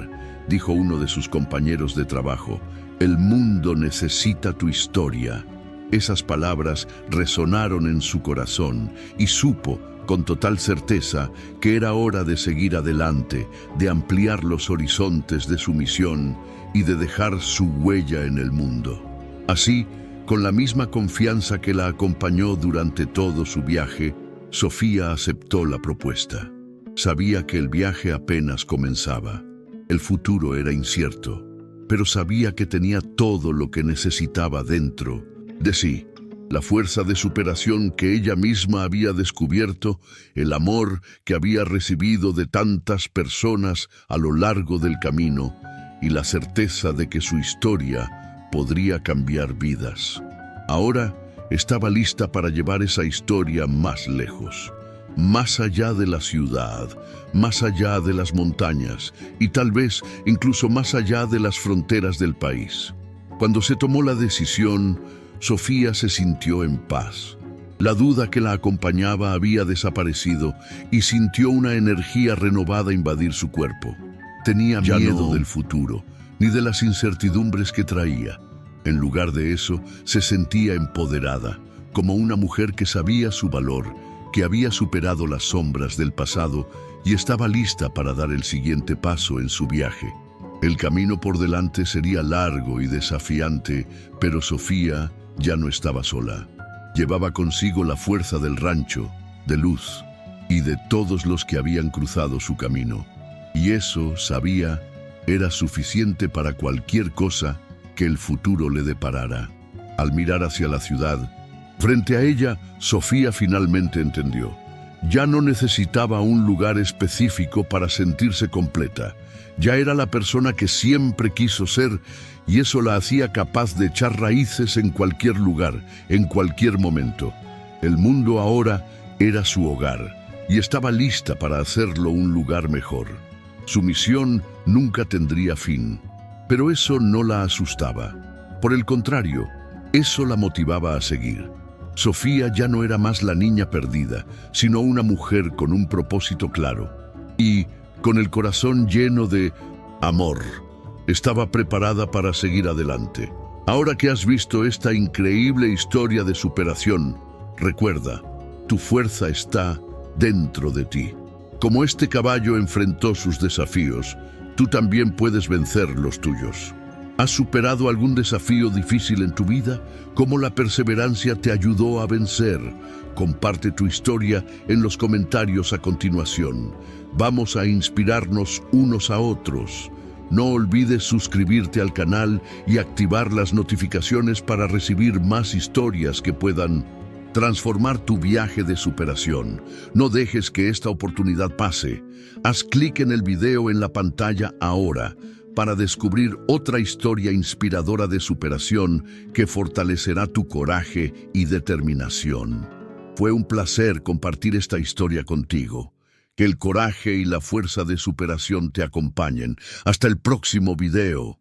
dijo uno de sus compañeros de trabajo. «El mundo necesita tu historia». Esas palabras resonaron en su corazón y supo, con total certeza, que era hora de seguir adelante, de ampliar los horizontes de su misión y de dejar su huella en el mundo. Así, con la misma confianza que la acompañó durante todo su viaje, Sofía aceptó la propuesta. Sabía que el viaje apenas comenzaba. El futuro era incierto, pero sabía que tenía todo lo que necesitaba dentro de sí. La fuerza de superación que ella misma había descubierto, el amor que había recibido de tantas personas a lo largo del camino y la certeza de que su historia podría cambiar vidas. Ahora estaba lista para llevar esa historia más lejos, más allá de la ciudad, más allá de las montañas y tal vez incluso más allá de las fronteras del país. Cuando se tomó la decisión, Sofía se sintió en paz. La duda que la acompañaba había desaparecido y sintió una energía renovada invadir su cuerpo. Tenía miedo del futuro, ni de las incertidumbres que traía. En lugar de eso, se sentía empoderada, como una mujer que sabía su valor, que había superado las sombras del pasado y estaba lista para dar el siguiente paso en su viaje. El camino por delante sería largo y desafiante, pero Sofía ya no estaba sola. Llevaba consigo la fuerza del rancho, de Luz y de todos los que habían cruzado su camino. Y eso, sabía, era suficiente para cualquier cosa que el futuro le deparara. Al mirar hacia la ciudad, frente a ella, Sofía finalmente entendió. Ya no necesitaba un lugar específico para sentirse completa. Ya era la persona que siempre quiso ser y eso la hacía capaz de echar raíces en cualquier lugar, en cualquier momento. El mundo ahora era su hogar y estaba lista para hacerlo un lugar mejor. Su misión nunca tendría fin, pero eso no la asustaba. Por el contrario, eso la motivaba a seguir. Sofía ya no era más la niña perdida, sino una mujer con un propósito claro y con el corazón lleno de amor. Estaba preparada para seguir adelante. Ahora que has visto esta increíble historia de superación, recuerda, tu fuerza está dentro de ti. Como este caballo enfrentó sus desafíos, tú también puedes vencer los tuyos. ¿Has superado algún desafío difícil en tu vida? ¿Cómo la perseverancia te ayudó a vencer? Comparte tu historia en los comentarios a continuación. Vamos a inspirarnos unos a otros. No olvides suscribirte al canal y activar las notificaciones para recibir más historias que puedan transformar tu viaje de superación. No dejes que esta oportunidad pase. Haz clic en el video en la pantalla ahora para descubrir otra historia inspiradora de superación que fortalecerá tu coraje y determinación. Fue un placer compartir esta historia contigo. Que el coraje y la fuerza de superación te acompañen. Hasta el próximo video.